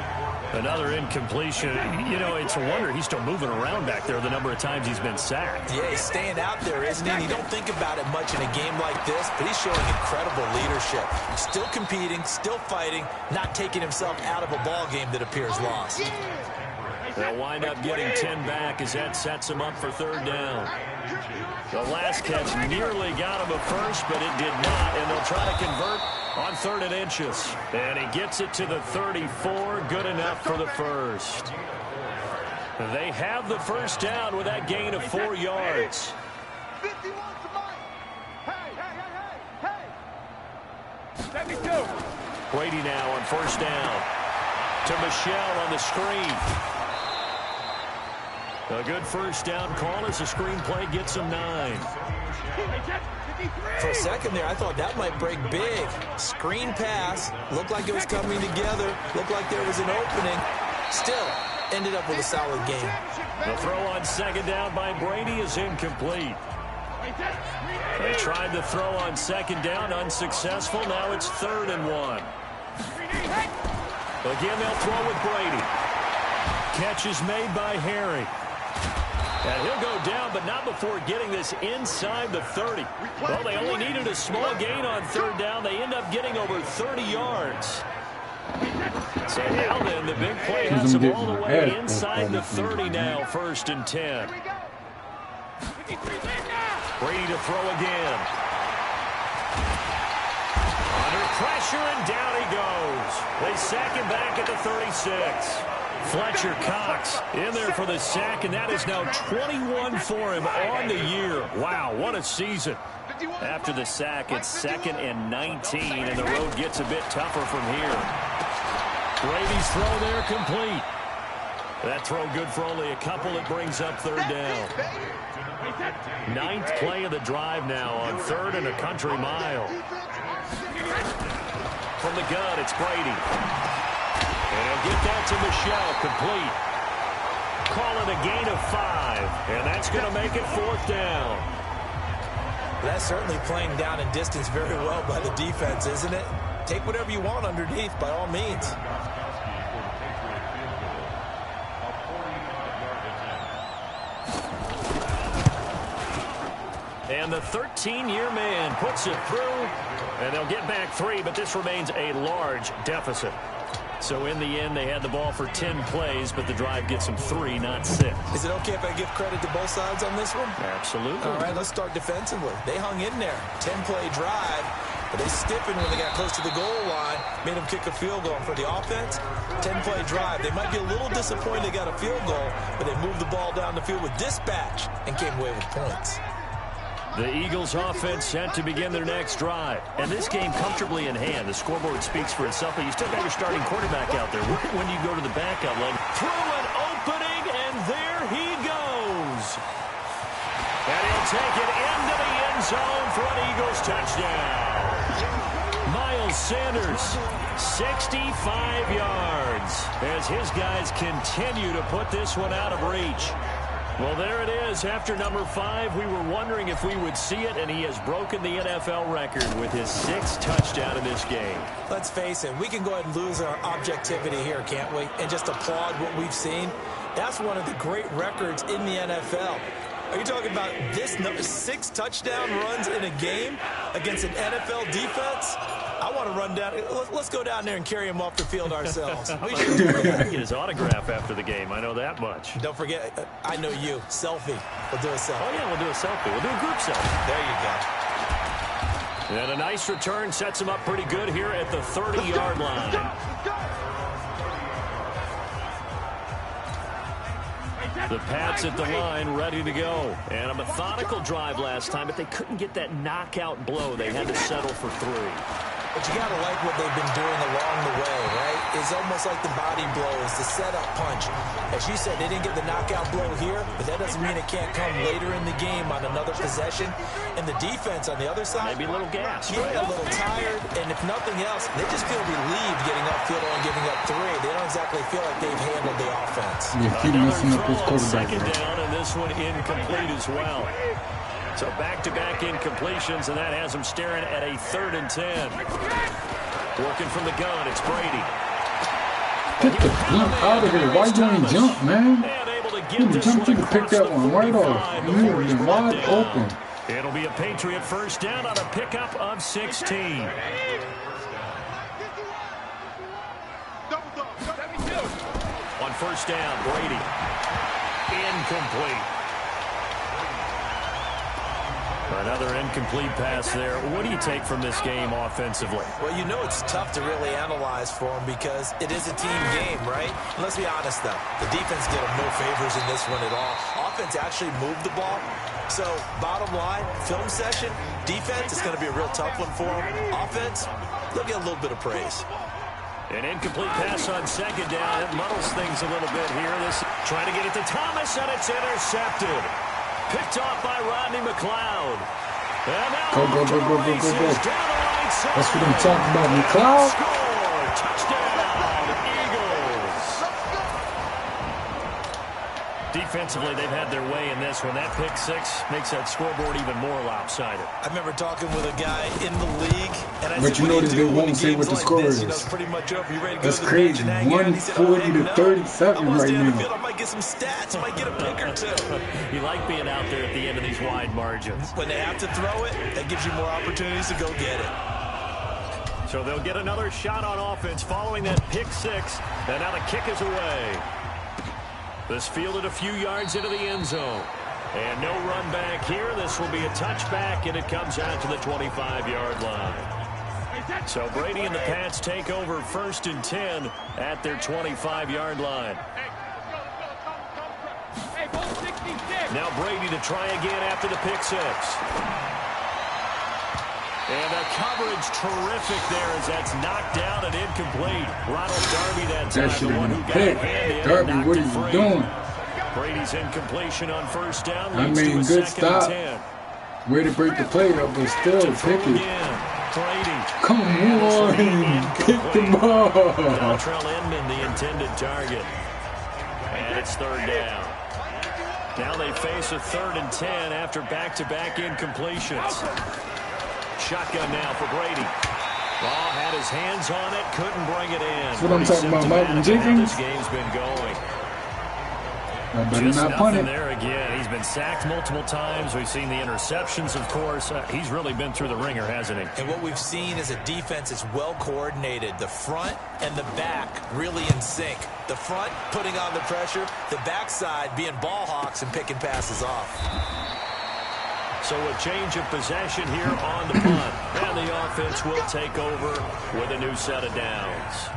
Speaker 4: Another incompletion. You know, it's a wonder he's still moving around back there the number of times he's been sacked.
Speaker 5: Yeah, he's staying out there, isn't he? And you don't think about it much in a game like this, but he's showing incredible leadership. Still competing, still fighting, not taking himself out of a ball game that appears lost.
Speaker 4: They'll wind up getting 10 back as that sets him up for third down. The last catch nearly got him a first, but it did not, and they'll try to convert on 3rd and inches. And he gets it to the 34, good enough for the first. They have the first down with that gain of 4 yards. Brady now on first down. To Michelle on the screen. A good first down call as the screenplay gets him 9.
Speaker 5: For a second there, I thought that might break big. Screen pass. Looked like it was coming together. Looked like there was an opening. Still, ended up with a solid game.
Speaker 4: The throw on second down by Brady is incomplete. They tried the throw on second down, unsuccessful. Now it's 3rd and 1. Again, they'll throw with Brady. Catch is made by Harry. And he'll go down, but not before getting this inside the 30. Well, they only needed a small gain on third down. They end up getting over 30 yards. So now then, the big play has them all the way inside the 30 now, 1st and 10. Brady to throw again. Under pressure, and down he goes. They sack him back at the 36. Fletcher Cox in there for the sack, and that is now 21 for him on the year. Wow, what a season. After the sack, it's 2nd and 19, and the road gets a bit tougher from here. Brady's throw there complete. That throw good for only a couple. It brings up 3rd down. 9th play of the drive now on 3rd and a country mile. From the gun, it's Brady. And he'll get that to Michelle, complete. Call it a gain of 5, and that's going to make it 4th down.
Speaker 5: That's certainly playing down and distance very well by the defense, isn't it? Take whatever you want underneath, by all means.
Speaker 4: And the 13-year man puts it through, and they'll get back 3, but this remains a large deficit. So in the end, they had the ball for 10 plays, but the drive gets them 3, not 6.
Speaker 5: Is it okay if I give credit to both sides on this one?
Speaker 4: Absolutely.
Speaker 5: All right, let's start defensively. They hung in there. 10-play drive, but they stiffened when they got close to the goal line, made them kick a field goal. And for the offense, 10-play drive. They might be a little disappointed they got a field goal, but they moved the ball down the field with dispatch and came away with points.
Speaker 4: The Eagles offense set to begin their next drive. And this game comfortably in hand. The scoreboard speaks for itself, but you still got your starting quarterback out there. When do you go to the backup leg? Through an opening, and there he goes. And he'll take it into the end zone for an Eagles touchdown. Miles Sanders, 65 yards, as his guys continue to put this one out of reach. Well, there it is. After number 5, we were wondering if we would see it, and he has broken the NFL record with his 6th touchdown in this game.
Speaker 5: Let's face it, we can go ahead and lose our objectivity here, can't we? And just applaud what we've seen. That's one of the great records in the NFL. Are you talking about this number 6 touchdown runs in a game against an NFL defense? I want to run down. Let's go down there and carry him off the field ourselves. We should do that.
Speaker 4: Get his autograph after the game. I know that much.
Speaker 5: Don't forget, I know you. Selfie. We'll do a selfie.
Speaker 4: Oh, yeah, we'll do a selfie. We'll do a group selfie.
Speaker 5: There you go.
Speaker 4: And a nice return sets him up pretty good here at the 30-yard line. The Pats at the line, ready to go. And a methodical drive last time, but they couldn't get that knockout blow. They had to settle for 3.
Speaker 5: But you got to like what they've been doing along the way, right? It's almost like the body blows, the setup punch. As you said, they didn't get the knockout blow here, but that doesn't mean it can't come later in the game on another possession. And the defense on the other side,
Speaker 4: maybe a little gas.
Speaker 5: Yeah, a little tired. And if nothing else, they just feel relieved getting upfield and giving up 3. They don't exactly feel like they've handled the offense.
Speaker 1: Yeah, keep messing up his quarterback.
Speaker 4: Second down, and this one incomplete as well. So back-to-back incompletions, and that has him staring at a 3rd and 10. Working from the gun, it's Brady.
Speaker 1: Get the jump out of here. Why you ain't jump, man? You jumped to pick that one right off. You would have been wide open.
Speaker 4: It'll be a Patriot first down on a pickup of 16. On first down, Brady. Incomplete. Another incomplete pass there. What do you take from this game offensively?
Speaker 5: Well, you know it's tough to really analyze for them because it is a team game, right? And let's be honest, though. The defense did them no favors in this one at all. Offense actually moved the ball. So, bottom line, film session, defense is going to be a real tough one for them. Offense, they'll get a little bit of praise.
Speaker 4: An incomplete pass on second down. It muddles things a little bit here. This trying to get it to Thomas, and it's intercepted. Picked off by Rodney McLeod.
Speaker 1: Go. That's what I'm talking about, McLeod.
Speaker 4: Score! Touchdown, Eagles. Defensively, they've had their way in this one. That pick 6 makes that scoreboard even more lopsided.
Speaker 5: I remember talking with a guy in the league, and I
Speaker 1: but
Speaker 5: said,
Speaker 1: you notice they won't say what the score is.
Speaker 5: It's pretty much over. You ready to
Speaker 1: That's
Speaker 5: go to
Speaker 1: crazy.
Speaker 5: the bench and hang out? He said,
Speaker 1: 140 to 37 right now.
Speaker 5: I might get some stats. I might get a pick or 2.
Speaker 4: You like being out there at the end of these wide margins.
Speaker 5: When they have to throw it, that gives you more opportunities to go get it.
Speaker 4: So they'll get another shot on offense following that pick 6. And now the kick is away. This fielded a few yards into the end zone. And no run back here. This will be a touchback, and it comes out to the 25-yard line. So Brady and the Pats take over first and 10 at their 25-yard line. Now Brady to try again after the pick 6. And the coverage terrific there as that's knocked down and incomplete. Ronald Darby that time, the one who got a hand in.
Speaker 1: Darby, what are you doing?
Speaker 4: Brady's incompletion on first down.
Speaker 1: I mean, good stop. Way to break the play up, but still pick it.
Speaker 4: Brady.
Speaker 1: Come on, pick the ball.
Speaker 4: Dontrell Inman, the intended target. And it's 3rd down. Now they face a 3rd and 10 after back-to-back incompletions. Shotgun now for Brady. Had his hands on it, couldn't bring it in.
Speaker 1: That's what I'm talking about, Malcolm Jenkins.
Speaker 4: This game's been going.
Speaker 1: I better not punt it.
Speaker 4: There again. He's been sacked multiple times. We've seen the interceptions, of course. He's really been through the ringer, hasn't he?
Speaker 5: And what we've seen is a defense that's well coordinated. The front and the back really in sync. The front putting on the pressure, the backside being ball hawks and picking passes off.
Speaker 4: So a change of possession here on the punt. And the offense will take over with a new set of downs.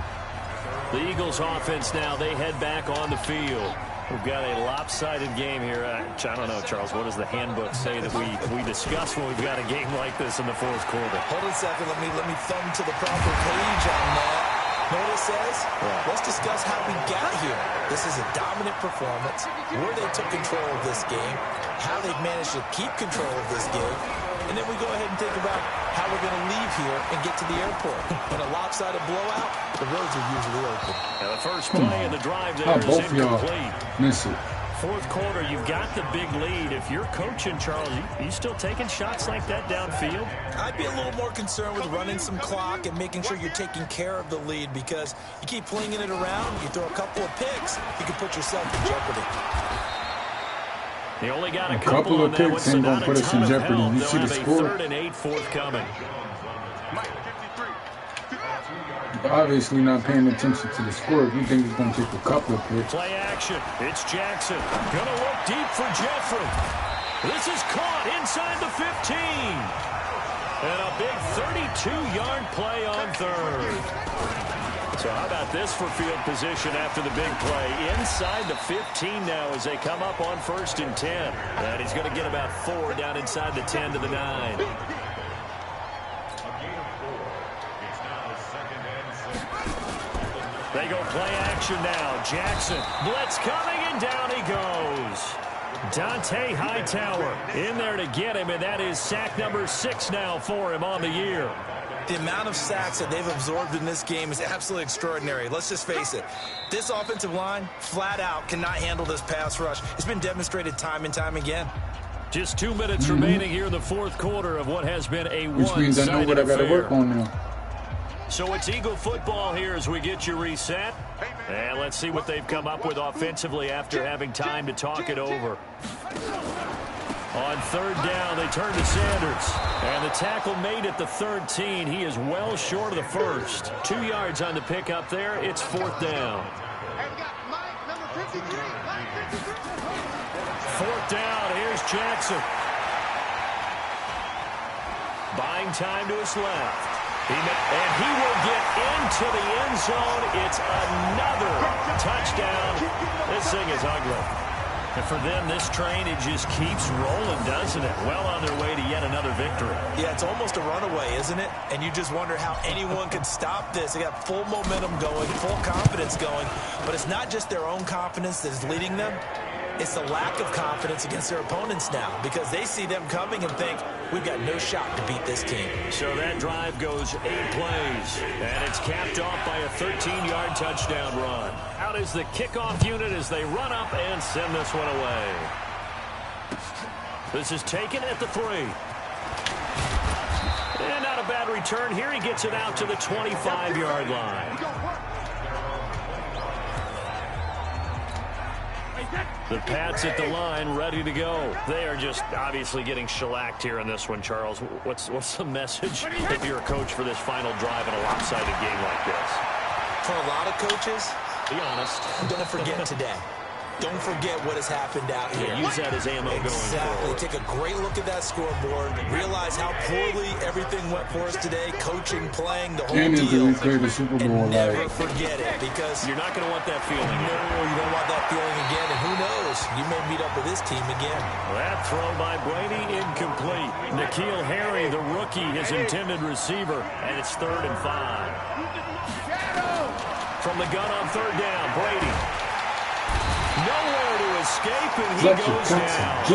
Speaker 4: The Eagles offense now, they head back on the field. We've got a lopsided game here. I don't know, Charles, what does the handbook say that we discuss when we've got a game like this in the 4th quarter?
Speaker 5: Hold on a second. Let me thumb to the proper page on that. Know what it says?
Speaker 4: Right.
Speaker 5: Let's discuss how we got here. This is a dominant performance, where they took control of this game, how they've managed to keep control of this game, and then we go ahead and think about how we're going to leave here and get to the airport. In a lopsided blowout, the roads are usually open.
Speaker 4: Now the first play of the drive there
Speaker 1: How
Speaker 4: is
Speaker 1: both y'all
Speaker 4: incomplete.
Speaker 1: miss it?
Speaker 4: fourth quarter. You've got the big lead. If you're coaching, Charles, you still taking shots like that downfield?
Speaker 5: I'd be a little more concerned with running some clock and making sure you're taking care of the lead, because you keep flinging it around, you throw a couple of picks, you can put yourself in jeopardy.
Speaker 4: They only got
Speaker 1: a couple of picks ain't going to put us in jeopardy. You see the score?
Speaker 4: 3rd and 8 forthcoming.
Speaker 1: Obviously not paying attention to the score. If you think it's going to take a couple of picks.
Speaker 4: Play action. It's Jackson. Going to look deep for Jeffrey. This is caught inside the 15. And a big 32-yard play on 3rd. So how about this for field position after the big play? Inside the 15 now as they come up on 1st and 10. And he's going to get about 4 down inside the 10 to the 9. They go play action now. Jackson, blitz coming, and down he goes. Dante Hightower in there to get him, and that is sack number 6 now for him on the year.
Speaker 5: The amount of sacks that they've absorbed in this game is absolutely extraordinary. Let's just face it. This offensive line, flat out, cannot handle this pass rush. It's been demonstrated time and time again.
Speaker 4: Just 2 minutes remaining here in the fourth quarter of what has been a one-sided affair.
Speaker 1: Which means I know what I got to work on now.
Speaker 4: So it's Eagle football here as we get you reset. And let's see what they've come up with offensively after having time to talk it over. On 3rd down, they turn to Sanders. And the tackle made at the 13. He is well short of the 1st. 2 yards on the pickup there. It's 4th down. 4th down. Here's Jackson. Buying time to his left. And he will get into the end zone. It's another touchdown. This thing is ugly. And for them, this train, it just keeps rolling, doesn't it? Well on their way to yet another victory.
Speaker 5: Yeah, it's almost a runaway, isn't it? And you just wonder how anyone could stop this. They got full momentum going, full confidence going. But it's not just their own confidence that's leading them. It's the lack of confidence against their opponents now, because they see them coming and think, we've got no shot to beat this team.
Speaker 4: So that drive goes 8 plays, and it's capped off by a 13-yard touchdown run. Out is the kickoff unit as they run up and send this one away. This is taken at the 3. And not a bad return here. He gets it out to the 25-yard line. The Pats at the line, ready to go. They are just obviously getting shellacked here in this one, Charles. What's the message if you're a coach for this final drive in a lopsided game like this?
Speaker 5: For a lot of coaches,
Speaker 4: be honest.
Speaker 5: Don't forget today. Don't forget what has happened out here.
Speaker 4: Yeah, use that as ammo going forward.
Speaker 5: Take a great look at that scoreboard. Realize how poorly everything went for us today. Coaching, playing, the whole deal.
Speaker 1: We played the Super Bowl.
Speaker 5: And never forget it, because
Speaker 4: you're not going to want that feeling again.
Speaker 5: No, you don't want that feeling again. And who knows? You may meet up with this team again.
Speaker 4: That throw by Brady incomplete. N'Keal Harry, the rookie, his intended receiver, and it's 3rd and 5. From the gun on 3rd down, Brady. Nowhere to escape, and he goes down.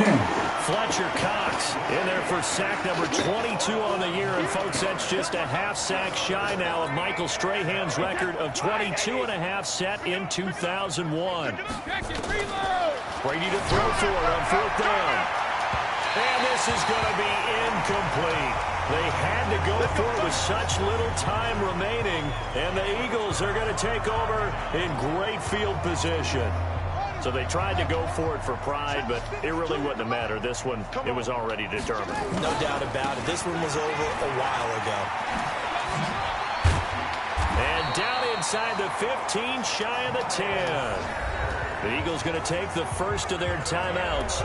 Speaker 4: Fletcher Cox in there for sack number 22 on the year. And, folks, that's just a half sack shy now of Michael Strahan's record of 22.5 set in 2001. Brady to throw for it on 4th down. And this is going to be incomplete. They had to go for it with such little time remaining. And the Eagles are going to take over in great field position. So they tried to go for it for pride, but it really wouldn't have mattered. This one, it was already determined.
Speaker 5: No doubt about it. This one was over a while ago.
Speaker 4: And down inside the 15, shy of the 10. The Eagles going to take the first of their timeouts.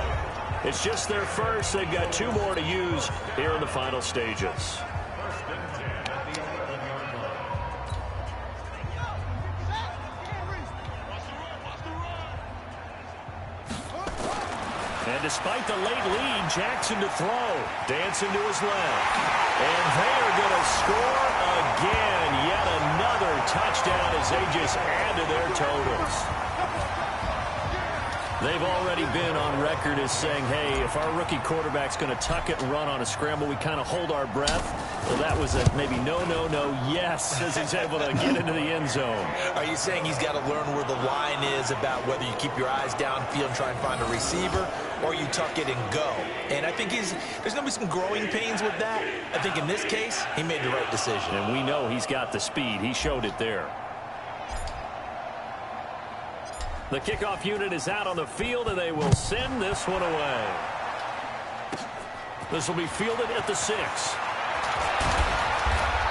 Speaker 4: It's just their first. They've got 2 more to use here in the final stages. And despite the late lead, Jackson to throw. Dancing to his left. And they are going to score again. Yet another touchdown as they just add to their totals. They've already been on record as saying, hey, if our rookie quarterback's going to tuck it and run on a scramble, we kind of hold our breath. Well, that was a maybe no, yes, as he's able to get into the end zone.
Speaker 5: Are you saying he's got to learn where the line is about whether you keep your eyes downfield and try and find a receiver, or you tuck it and go. And I think there's going to be some growing pains with that. I think in this case, he made the right decision.
Speaker 4: And we know he's got the speed. He showed it there. The kickoff unit is out on the field, and they will send this one away. This will be fielded at the 6.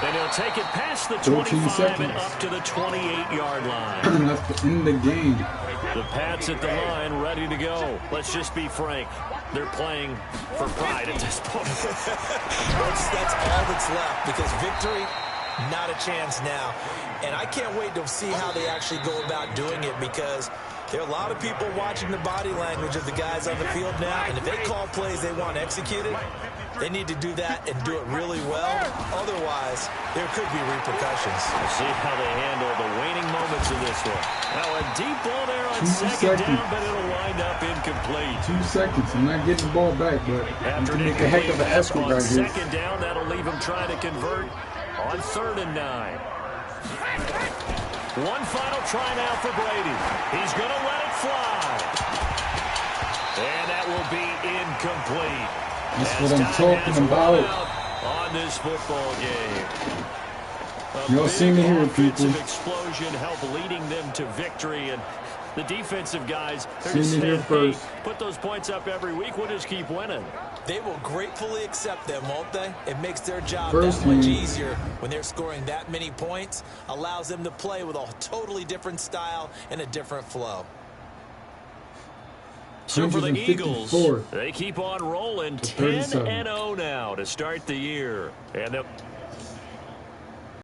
Speaker 4: And he'll take it past the 25 and up to the 28-yard line.
Speaker 1: That's the end of the game.
Speaker 4: The Pats at the line, ready to go. Let's just be frank. They're playing for pride at this point.
Speaker 5: That's all that's left, because victory, not a chance now. And I can't wait to see how they actually go about doing it, because there are a lot of people watching the body language of the guys on the field now, and if they call plays they want executed, they need to do that and do it really well. Otherwise, there could be repercussions.
Speaker 4: We'll see how they handle the waning moments of this one. Now a deep ball there on second down, but it'll wind up incomplete.
Speaker 1: 2 seconds. I'm not getting the ball back, but
Speaker 4: after
Speaker 1: make a heck of an effort right here.
Speaker 4: Second down, that'll leave him trying to convert on 3rd and 9. One final try now for Brady. He's going to let it fly. And that will be incomplete.
Speaker 1: That's what I'm talking about.
Speaker 4: On this football game.
Speaker 1: Y'all see me here, people.
Speaker 4: Explosion help leading them to victory, and the defensive guys, they're
Speaker 1: See
Speaker 4: just
Speaker 1: me here
Speaker 4: saying,
Speaker 1: first.
Speaker 4: hey, put those points up every week. We'll just keep winning.
Speaker 5: They will gratefully accept them, won't they? It makes their job
Speaker 1: First
Speaker 5: that much
Speaker 1: team.
Speaker 5: easier when they're scoring that many points. Allows them to play with a totally different style and a different flow.
Speaker 4: So for the Eagles,
Speaker 1: 154.
Speaker 4: they keep on rolling 10-0 now to start the year. And